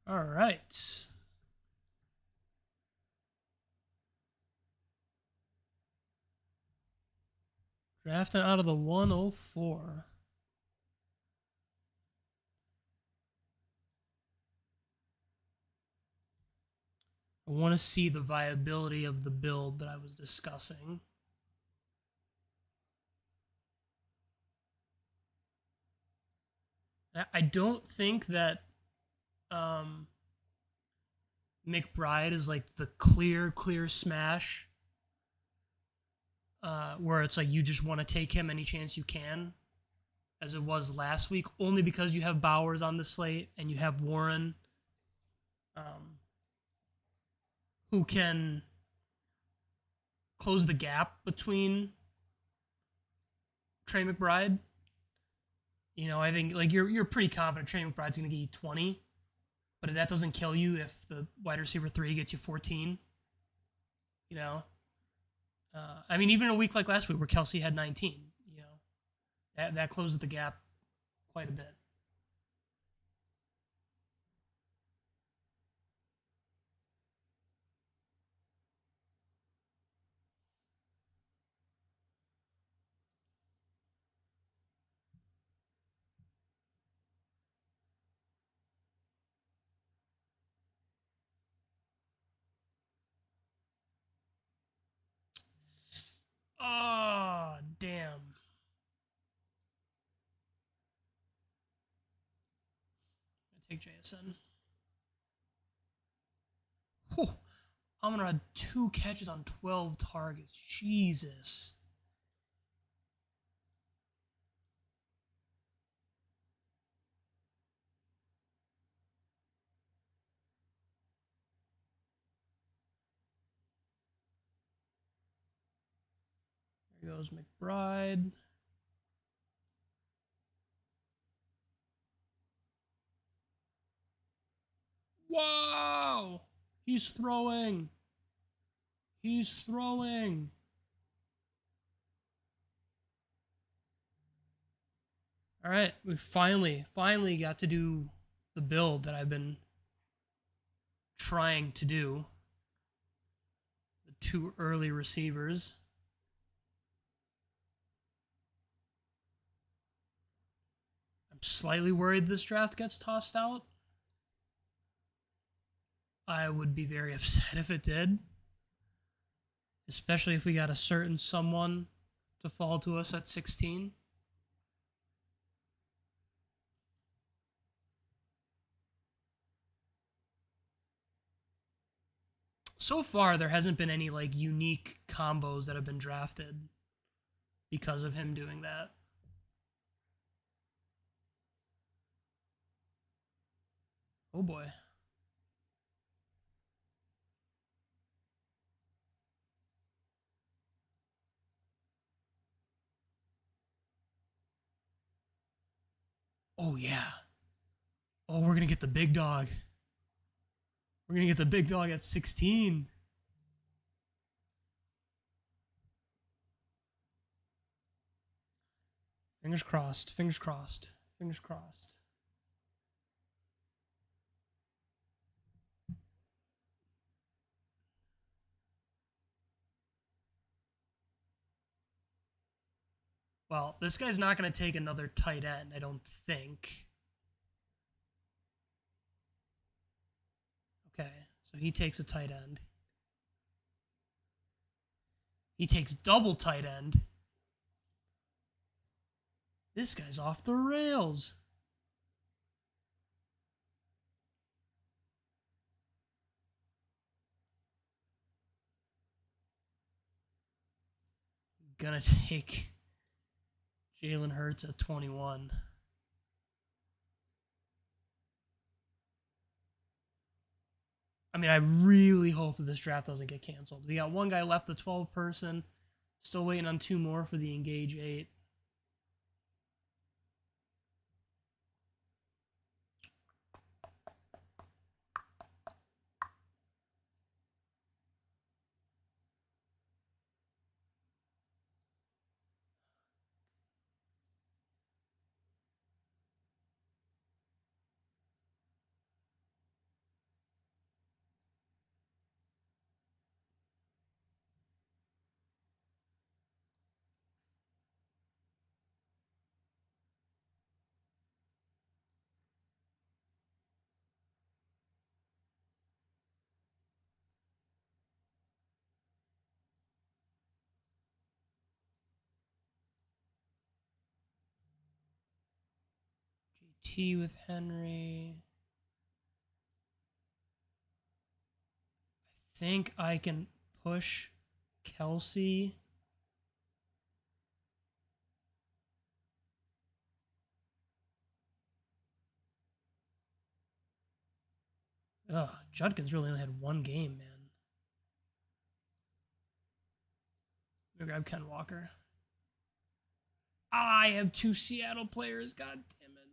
A: All right. Drafting out of the 104. I want to see the viability of the build that I was discussing. I don't think that McBride is like the clear smash where it's like you just want to take him any chance you can, as it was last week, only because you have Bowers on the slate and you have Warren, who can close the gap between Trey McBride. You know, I think like you're pretty confident Trey McBride's going to get you 20, but that doesn't kill you if the wide receiver 3 gets you 14. You know, I mean, even a week like last week where Kelsey had 19, you know, that closes the gap quite a bit. Oh, damn. I take JSN. Whew. I'm going to have 2 catches on 12 targets. Jesus. There goes McBride. Wow! He's throwing. He's throwing. All right, we finally got to do the build that I've been trying to do. The 2 early receivers. I'm slightly worried this draft gets tossed out. I would be very upset if it did. especially if we got a certain someone to fall to us at 16. So far, there hasn't been any like unique combos that have been drafted because of him doing that. Oh boy. Oh yeah. Oh, we're gonna get the big dog. We're gonna get the big dog at 16. Fingers crossed. Fingers crossed. Fingers crossed. Well, this guy's not going to take another tight end, I don't think. Okay, so he takes a tight end. He takes double tight end. This guy's off the rails. Gonna take Jalen Hurts at 21. I mean, I really hope that this draft doesn't get canceled. We got one guy left, the 12 person. Still waiting on two more for the Engage 8. GT with Henry. I think I can push Kelsey. Ugh, Judkins really only had one game, man. I'm gonna grab Ken Walker. I have two Seattle players, god damn it.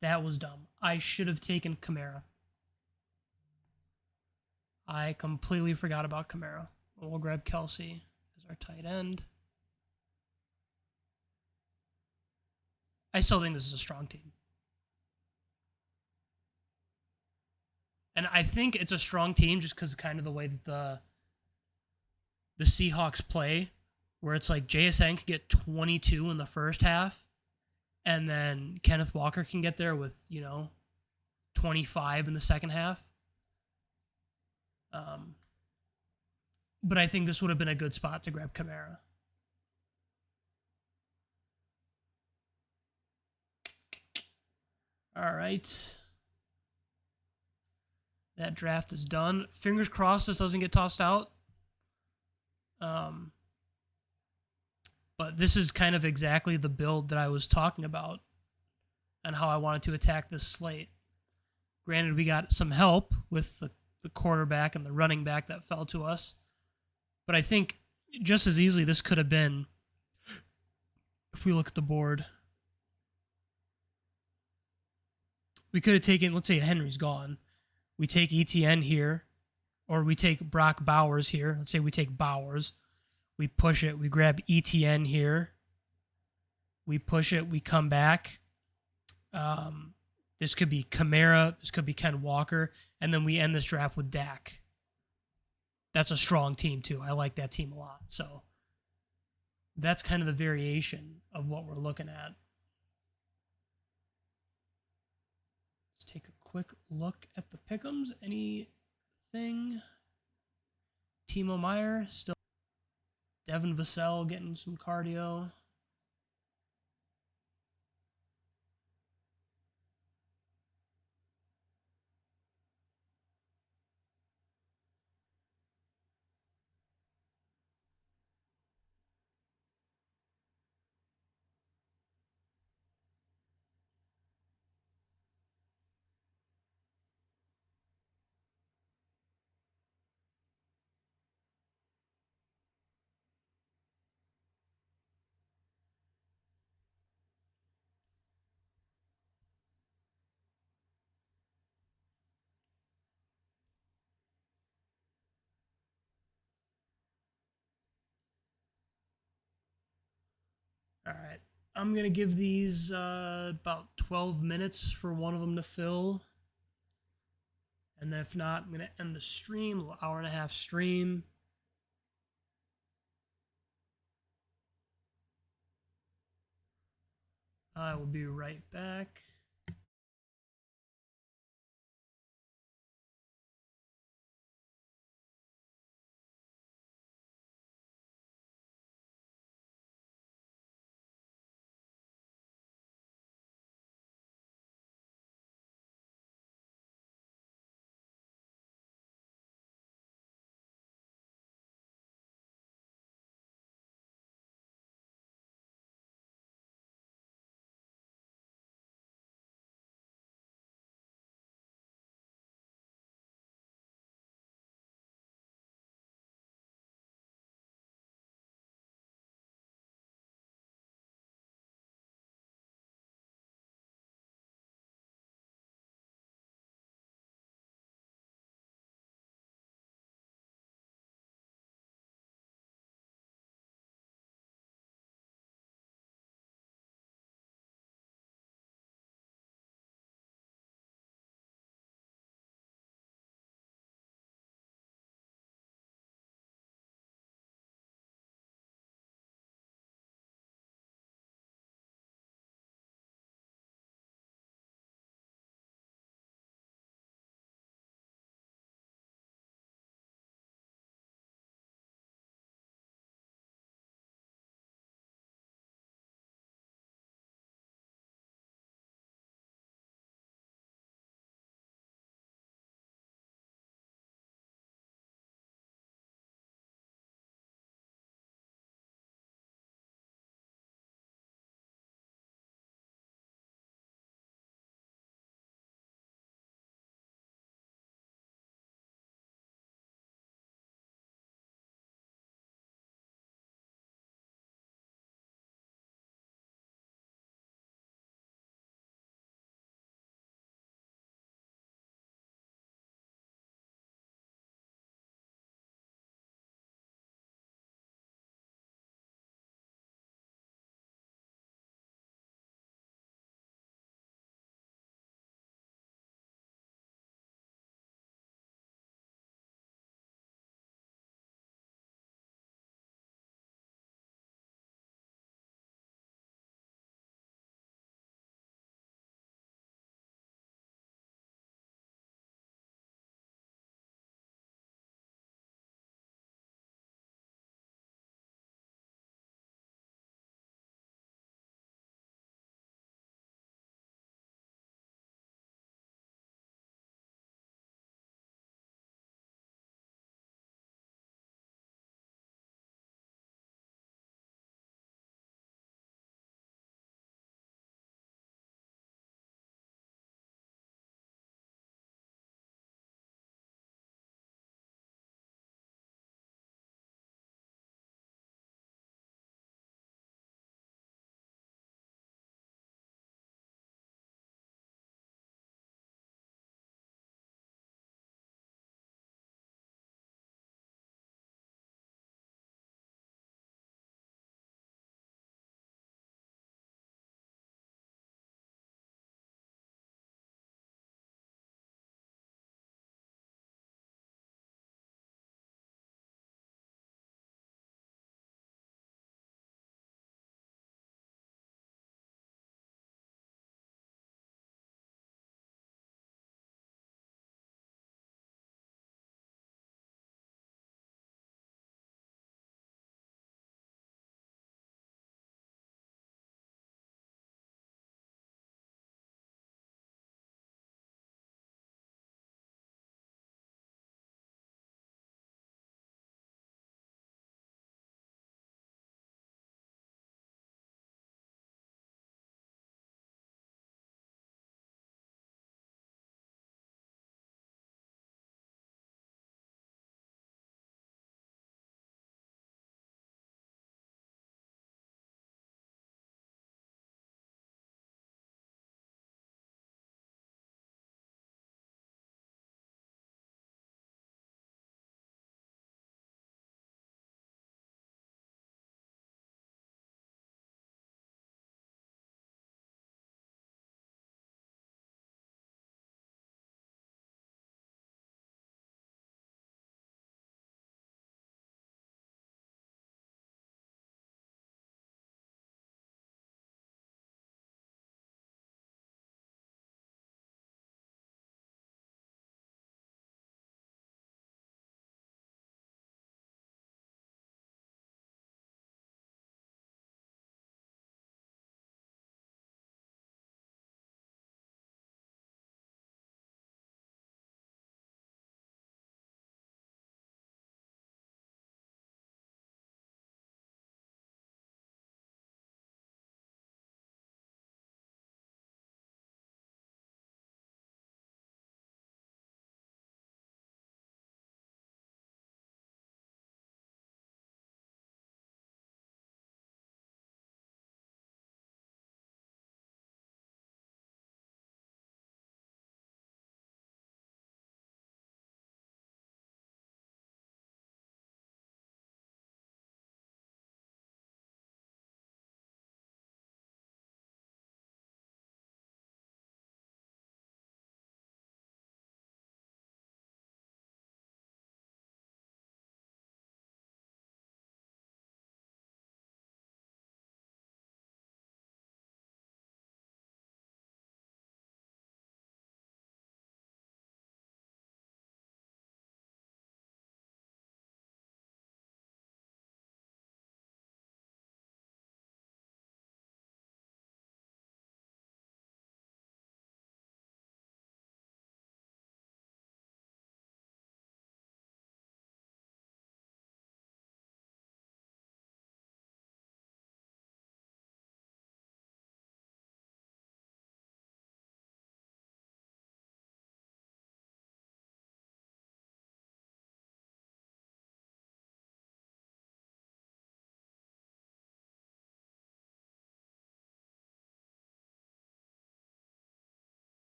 A: That was dumb. I should have taken Kamara. I completely forgot about Kamara. We'll grab Kelsey as our tight end. I still think this is a strong team. And I think it's a strong team just because kind of the way that the Seahawks play, where it's like JSN can get 22 in the first half, and then Kenneth Walker can get there with, 25 in the second half. But I think this would have been a good spot to grab Kamara. All right. That draft is done. Fingers crossed this doesn't get tossed out. But this is kind of exactly the build that I was talking about and how I wanted to attack this slate. Granted, we got some help with the quarterback and the running back that fell to us. But I think just as easily this could have been, if we look at the board, we could have taken, let's say Henry's gone. We take ETN here, or we take Brock Bowers here. Let's say we take Bowers. We push it. We grab ETN here. We push it. We come back. This could be Kamara. This could be Ken Walker. And then we end this draft with Dak. That's a strong team, too. I like that team a lot. So that's kind of the variation of what we're looking at. Let's take a quick look at the pick'ems. Anything? Timo Meyer still. Devin Vassell getting some cardio. All right. I'm going to give these about 12 minutes for one of them to fill. And then if not, I'm going to end the stream, a little hour and a half stream. I will be right back.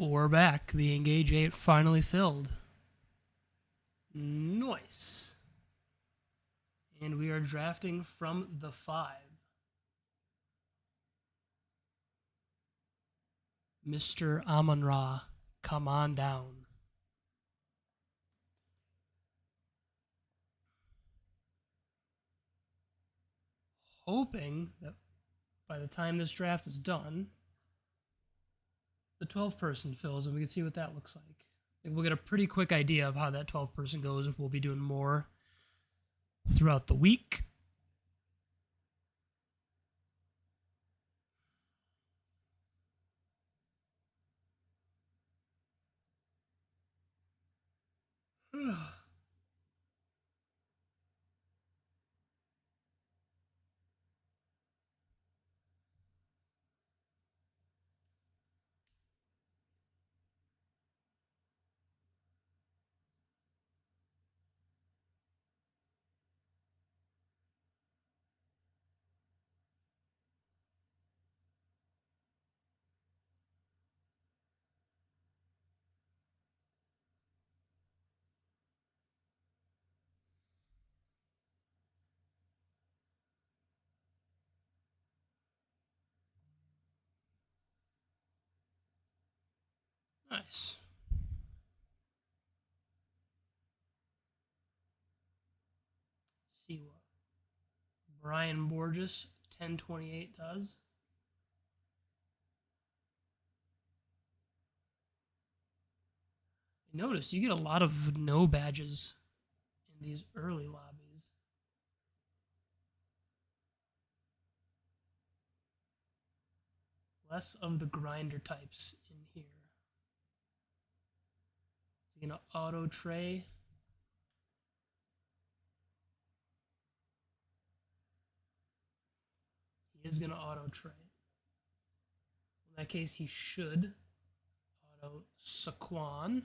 A: We're back. The Engage 8 finally filled. Nice. And we are drafting from the 5. Mr. Amon-Ra, come on down. Hoping that by the time this draft is done, the 12 person fills and we can see what that looks like. I think we'll get a pretty quick idea of how that 12 person goes if we'll be doing more throughout the week. Nice. See what Brian Borges 1028 does. Notice you get a lot of no badges in these early lobbies. Less of the grinder types in here. Is he gonna auto tray? He is gonna auto tray. In that case, he should auto Saquon.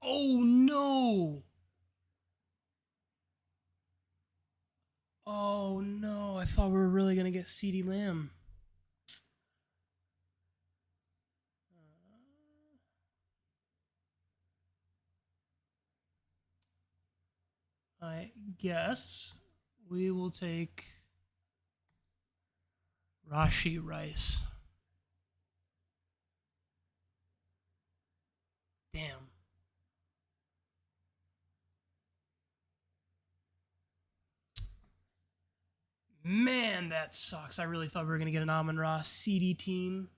A: Oh no! Oh no, I thought we were really gonna get CeeDee Lamb. I guess we will take Rashee Rice. Damn. Man, that sucks. I really thought we were going to get an Amon-Ra CD team.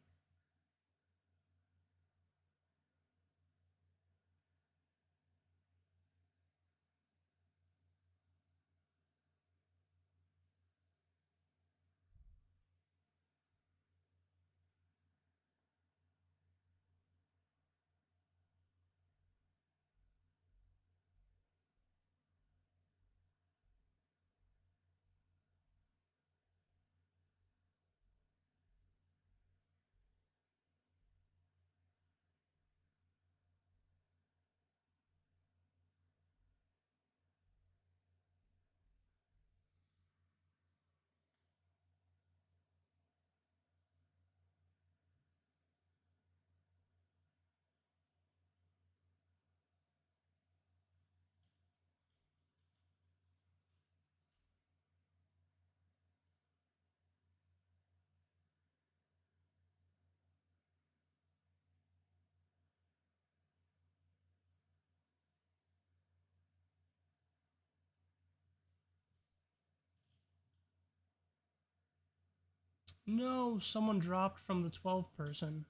A: No, someone dropped from the 12 person.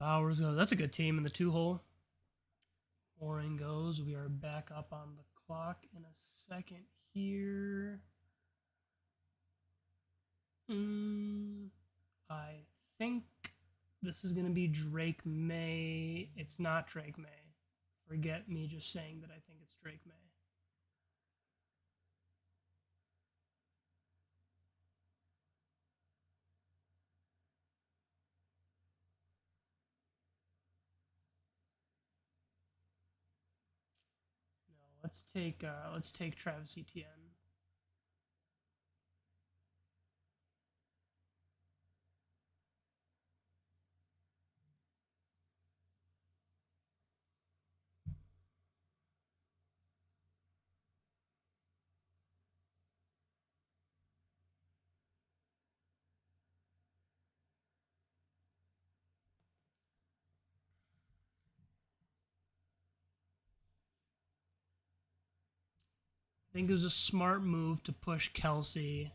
A: Bowers goes. That's a good team in the 2-hole. Warren goes. We are back up on the clock in a second here. I think this is going to be Drake May. It's not Drake May. Forget me just saying that I think it's Drake May. No, let's take Travis Etienne. I think it was a smart move to push Kelsey.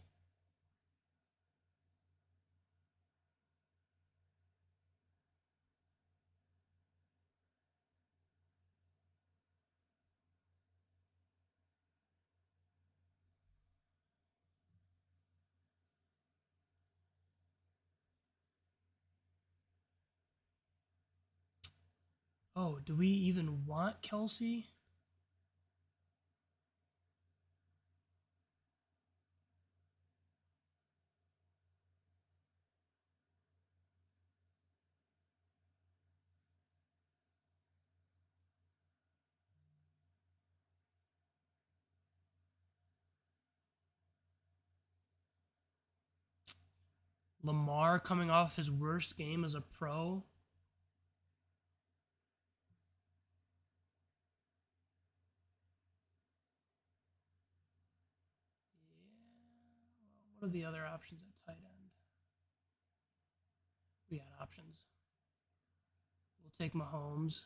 A: Oh, do we even want Kelsey? Lamar coming off his worst game as a pro. Yeah. What are the other options at tight end? We got options. We'll take Mahomes.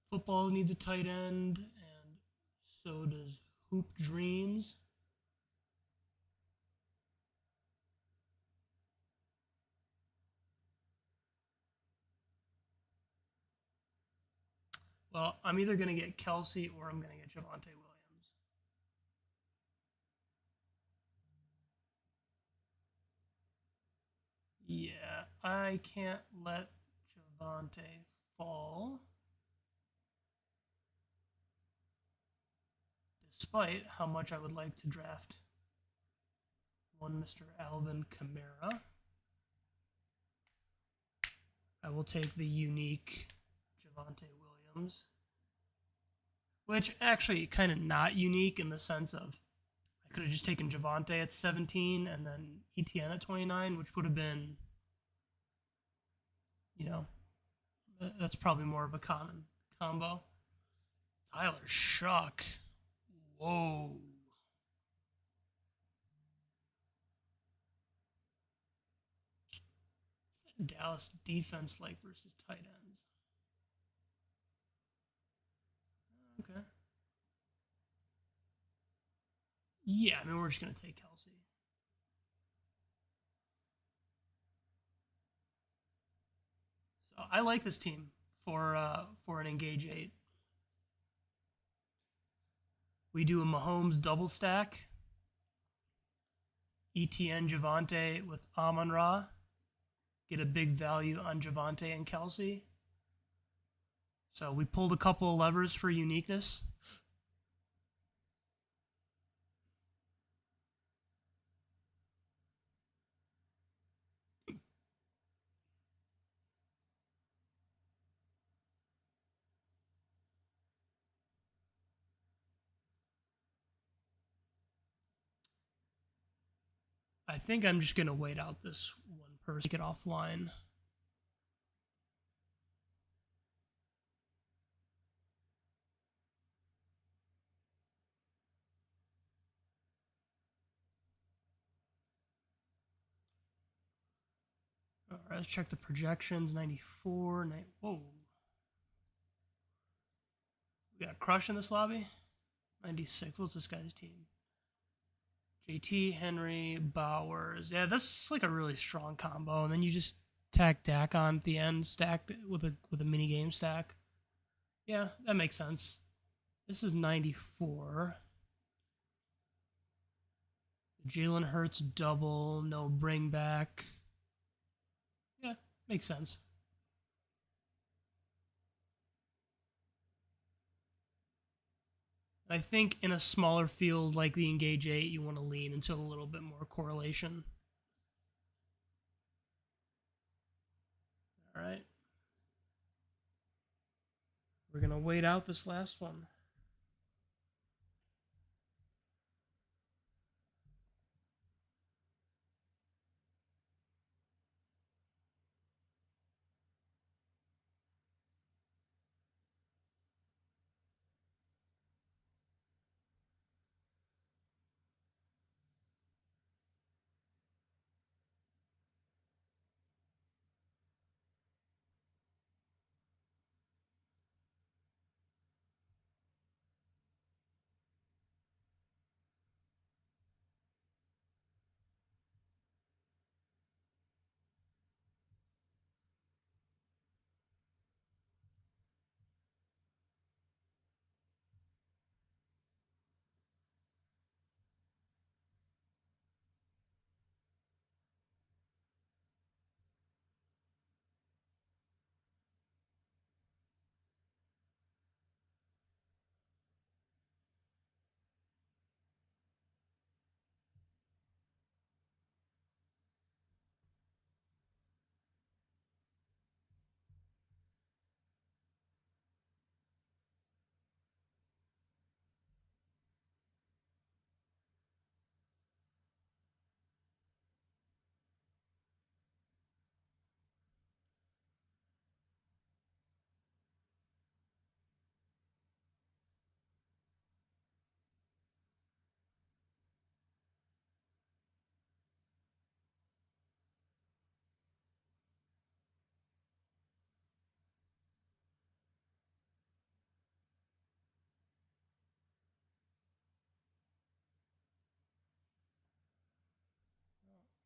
A: Football needs a tight end, and so does Hoop Dreams. Well, I'm either going to get Kelsey or I'm going to get Javonte Williams. Yeah, I can't let Javonte fall, despite how much I would like to draft one Mr. Alvin Kamara. I will take the unique Javonte Williams, which actually kind of not unique in the sense of I could have just taken Javonte at 17 and then Etienne at 29, which would have been, you know, that's probably more of a common combo. Tyler Shuck. Whoa. Dallas defense like versus tight ends. Okay. Yeah, I mean, we're just going to take Kelsey. So I like this team for an Engage 8. We do a Mahomes double stack. ETN Javante with Amon Ra. Get a big value on Javante and Kelsey. So we pulled a couple of levers for uniqueness. I think I'm just going to wait out this one person, take it offline. All right, let's check the projections. 94. Whoa. We got Crush in this lobby. 96. What's this guy's team? JT, Henry, Bowers. Yeah, that's like a really strong combo. And then you just tack Dak on at the end, stacked with a mini game stack. Yeah, that makes sense. This is 94. Jalen Hurts double, no bring back. Yeah, makes sense. I think in a smaller field like the Engage 8, you want to lean into a little bit more correlation. All right. We're going to wait out this last one.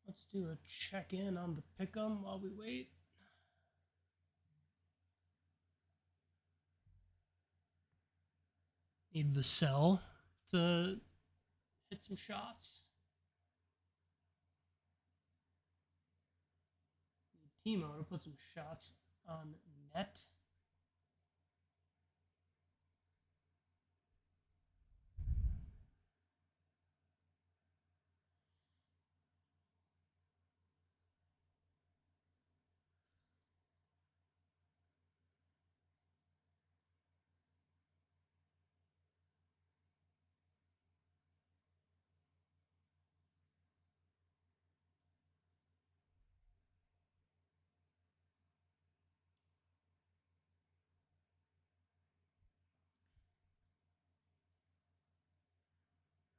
A: Let's do a check-in on the pick'em while we wait. Need Vassell to hit some shots. Need Timo to put some shots on net.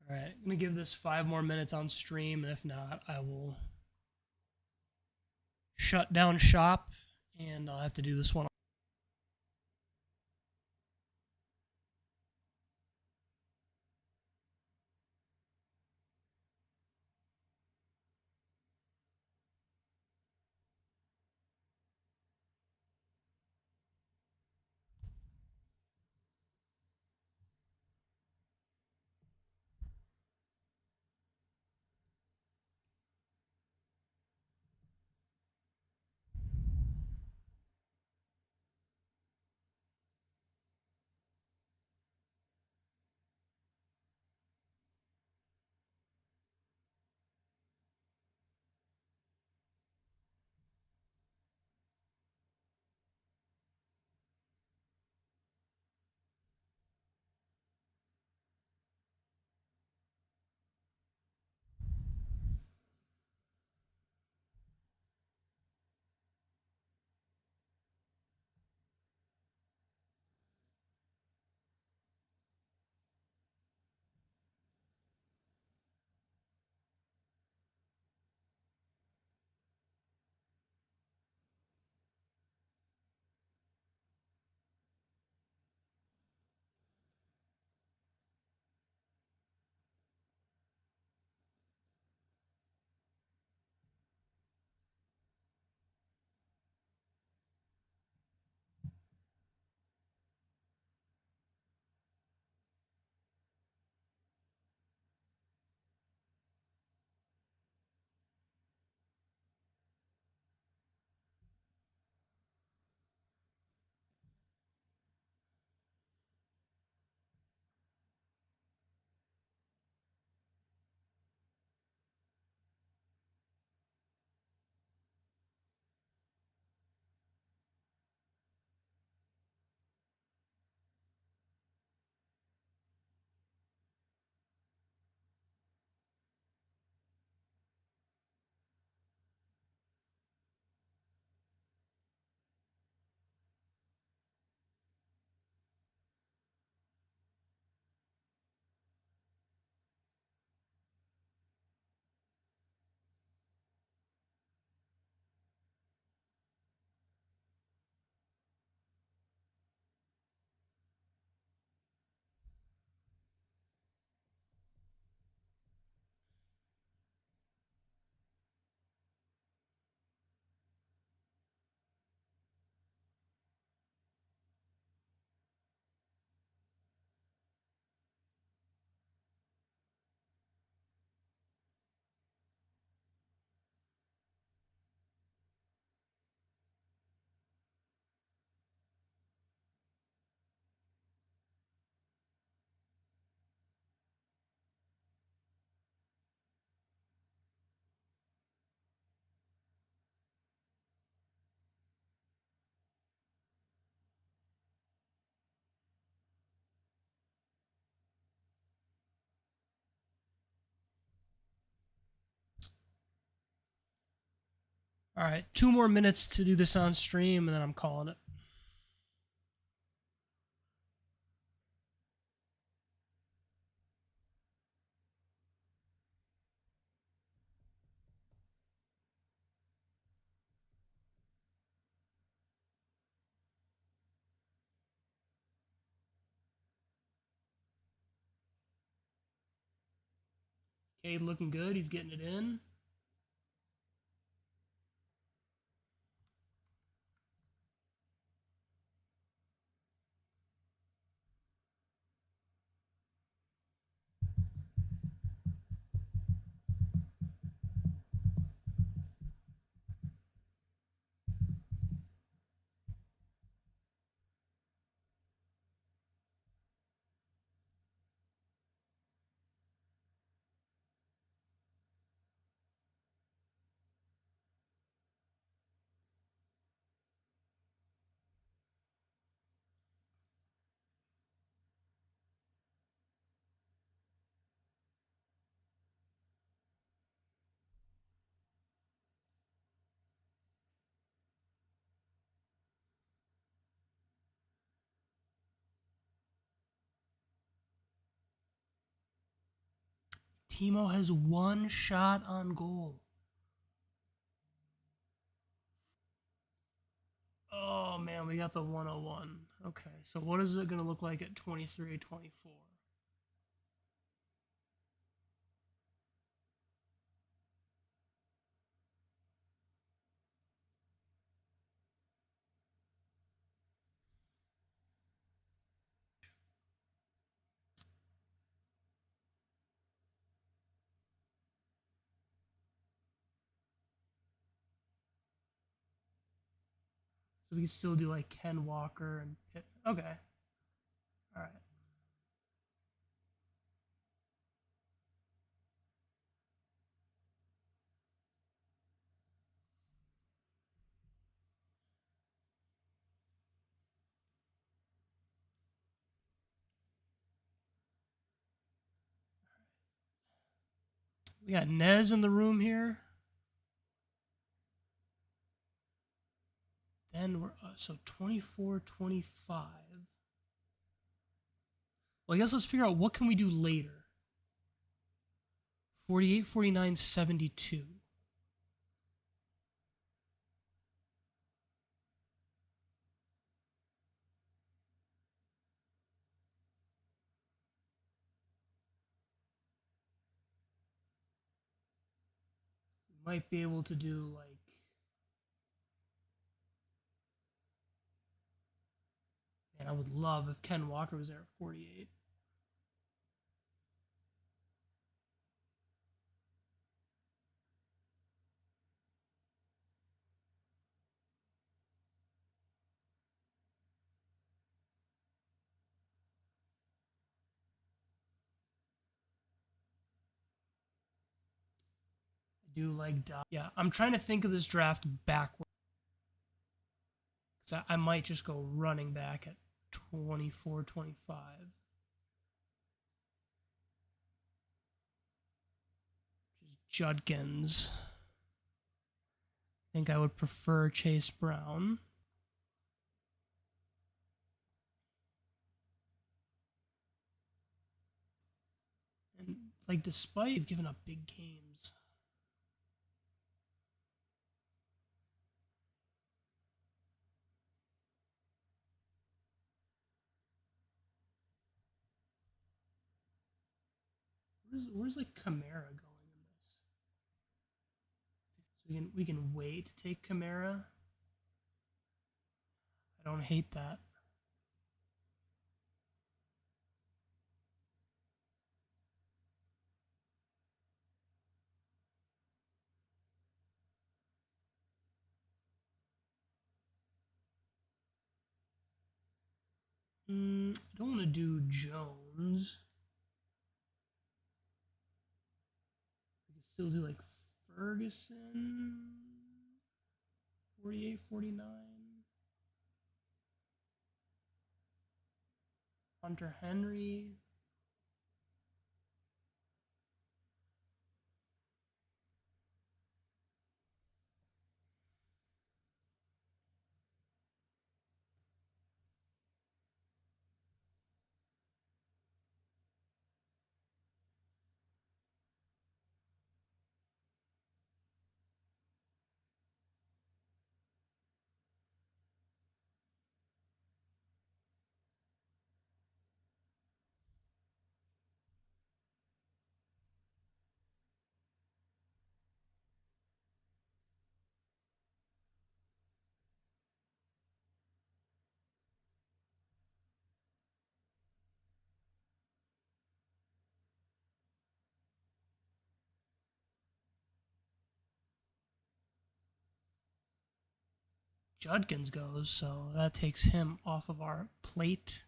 A: All right, I'm gonna give this 5 more minutes on stream. If not, I will shut down shop, and I'll have to do this one. All right, 2 more minutes to do this on stream, and then I'm calling it. Cade looking good. He's getting it in. Timo has one shot on goal. Oh man, we got the 101. Okay, so what is it going to look like at 23-24? So we can still do like Ken Walker and Pitt. Okay. All right. We got Nez in the room here. Then we're so 24-25. Well, I guess let's figure out what can we do later. 48, 49, 72. We might be able to do like, man, I would love if Ken Walker was there at 48. I do like, yeah, I'm trying to think of this draft backwards. Because I might just go running back at 24-25. Judkins. I think I would prefer Chase Brown. And like, despite giving up big games, where's like Kamara going in this? So we can wait to take Kamara. I don't hate that. I don't want to do Jones. We can still do like Ferguson. 48, 49. Hunter Henry. Judkins goes, so that takes him off of our plate.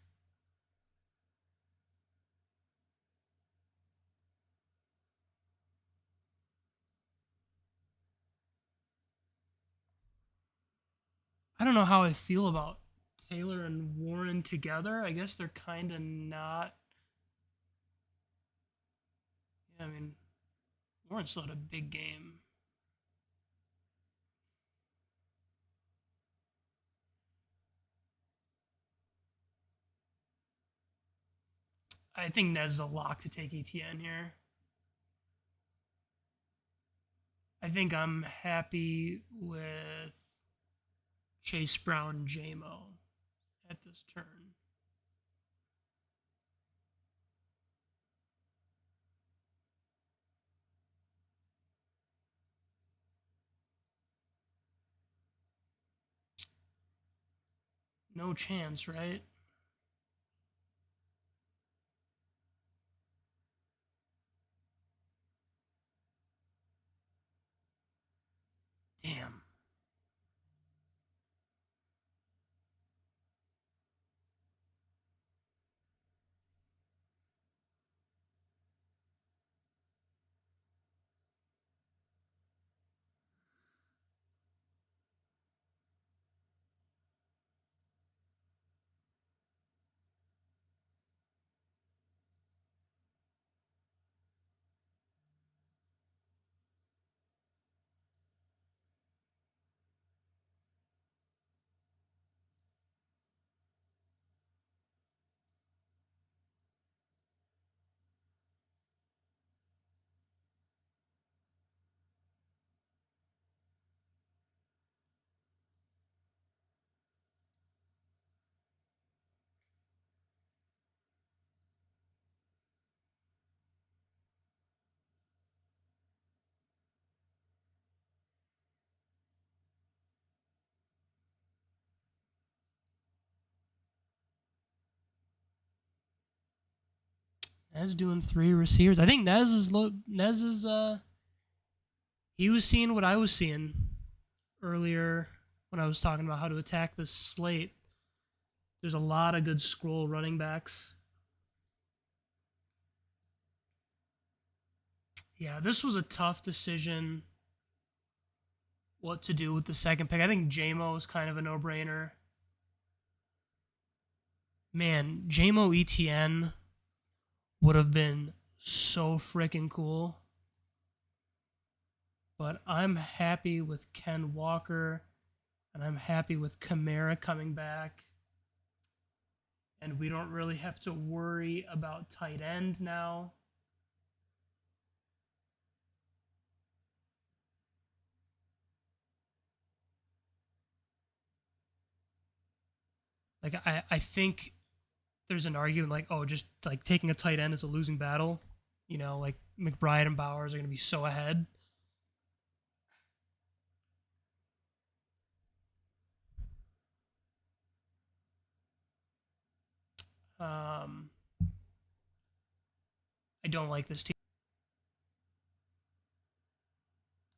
A: I don't know how I feel about Taylor and Warren together. I guess they're kind of not. Yeah, I mean, Warren still had a big game. I think Nez is a lock to take ETN here. I think I'm happy with Chase Brown JMO at this turn. No chance, right? Damn. Nez doing 3 receivers. I think Nez is he was seeing what I was seeing earlier when I was talking about how to attack this slate. There's a lot of good scroll running backs. Yeah, this was a tough decision what to do with the second pick. I think JMO is kind of a no-brainer. Man, JMO ETN would have been so freaking cool. But I'm happy with Ken Walker, and I'm happy with Kamara coming back. And we don't really have to worry about tight end now. Like I think there's an argument like, oh, just like taking a tight end is a losing battle. You know, like McBride and Bowers are going to be so ahead. Um, I don't like this team.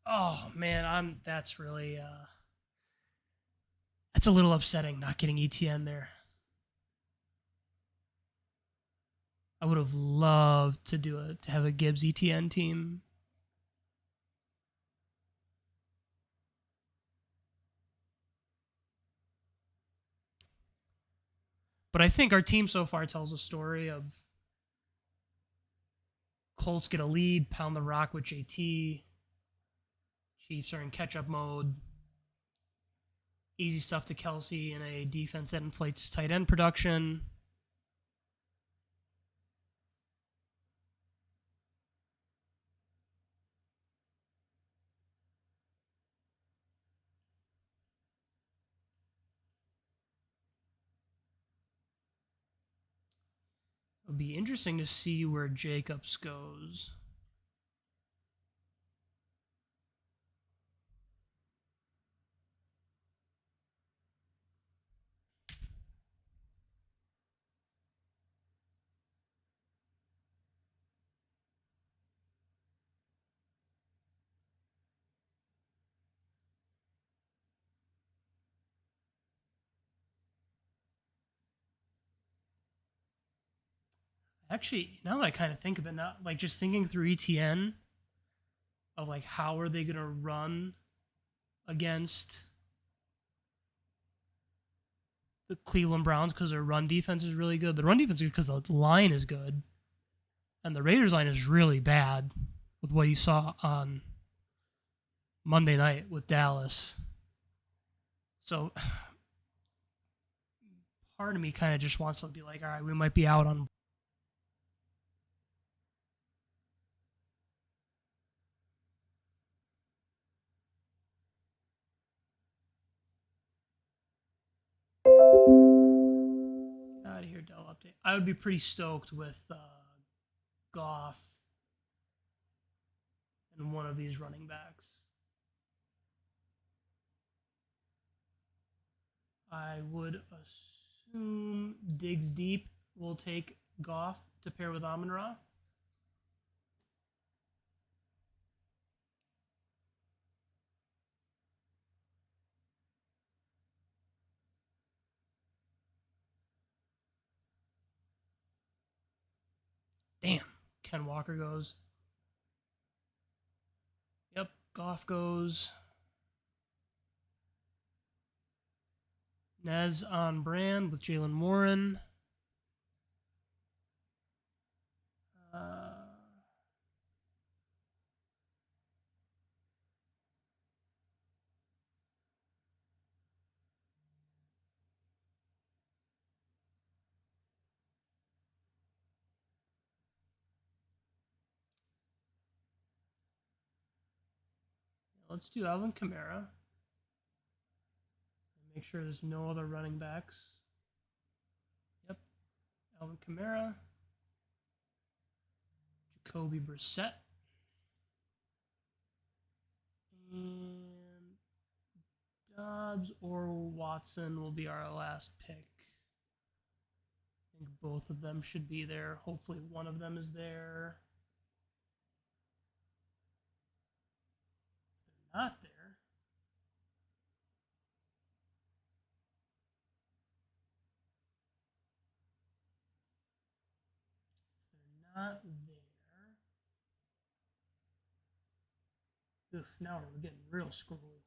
A: Oh man, that's really that's a little upsetting not getting ETN there. I would have loved to have a Gibbs ETN team. But I think our team so far tells a story of Colts get a lead, pound the rock with JT. Chiefs are in catch-up mode. Easy stuff to Kelsey in a defense that inflates tight end production. It'll be interesting to see where Jacobs goes. Actually, now that I kind of think of it, now like just thinking through ETN of like how are they gonna run against the Cleveland Browns because their run defense is really good. The run defense is because the line is good, and the Raiders line is really bad with what you saw on Monday night with Dallas. So part of me kind of just wants to be like, all right, we might be out on. Out of here, Dell update. I would be pretty stoked with Goff and one of these running backs. I would assume Diggs Deep will take Goff to pair with Amon-Ra. Damn. Ken Walker goes. Yep. Goff goes. Nez on brand with Jalen Warren. Let's do Alvin Kamara. Make sure there's no other running backs. Yep. Alvin Kamara. Jacoby Brissett. And Dobbs or Watson will be our last pick. I think both of them should be there. Hopefully one of them is there. If they're not there, not there. Oof, now we're getting real squirrely.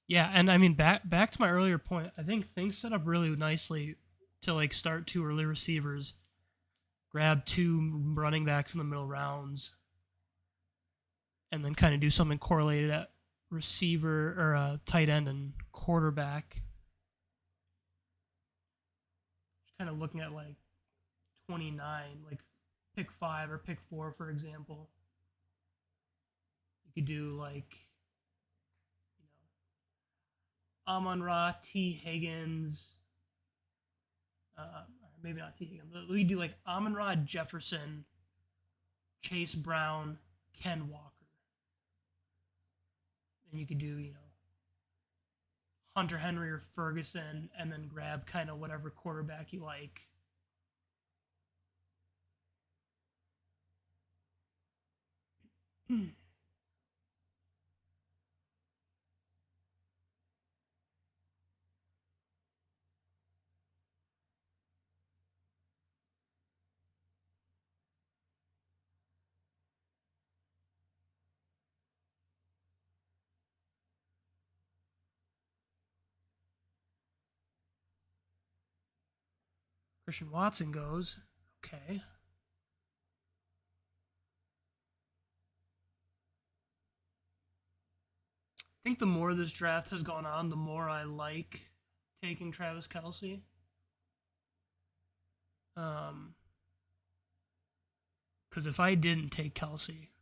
A: Yeah, and I mean back to my earlier point, I think things set up really nicely to like start two early receivers, grab two running backs in the middle rounds, and then kind of do something correlated at receiver or tight end and quarterback. Just kind of looking at like 29, like pick 5 or pick 4, for example. You could do like, Amon-Ra, T. Higgins, maybe not T. Higgins. We do like Amon-Ra, Jefferson, Chase Brown, Ken Walker. And you could do, Hunter Henry or Ferguson, and then grab kind of whatever quarterback you like. Christian Watson goes. Okay. I think the more this draft has gone on, the more I like taking Travis Kelce. Because if I didn't take Kelsey,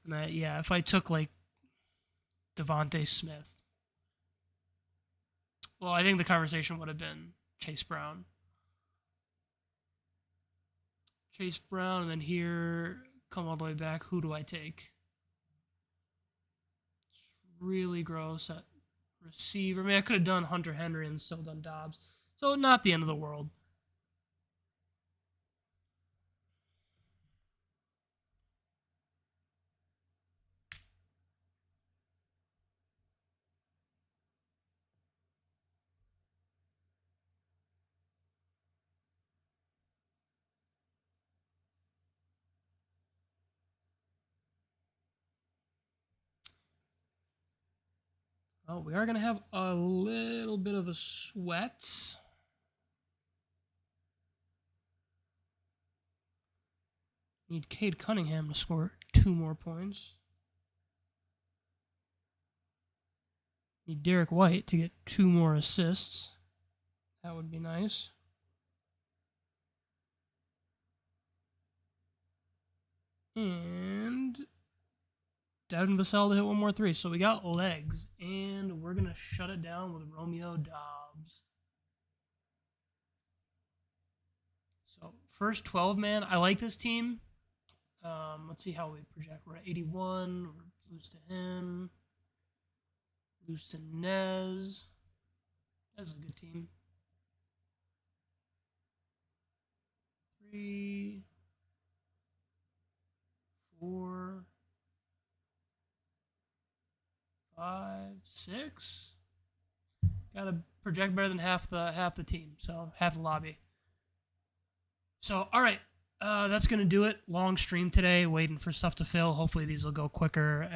A: and yeah, if I took like Devontae Smith, well, I think the conversation would have been Chase Brown. Chase Brown, and then here, come all the way back. Who do I take? It's really gross at receiver. I mean, I could have done Hunter Henry and still done Dobbs. So not the end of the world. Oh, we are going to have a little bit of a sweat. Need Cade Cunningham to score 2 more points. Need Derek White to get 2 more assists. That would be nice. And Devin Vassell to hit 1 more 3. So we got legs, and we're going to shut it down with Romeo Dobbs. So first 12 man, I like this team. Let's see how we project. We're at 81. We're lose to him. Lose to Nez. That's a good team. 3, 4, 5, 6. Gotta project better than half the team, so half the lobby. So all right, that's gonna do it. Long stream today, waiting for stuff to fill. Hopefully these will go quicker as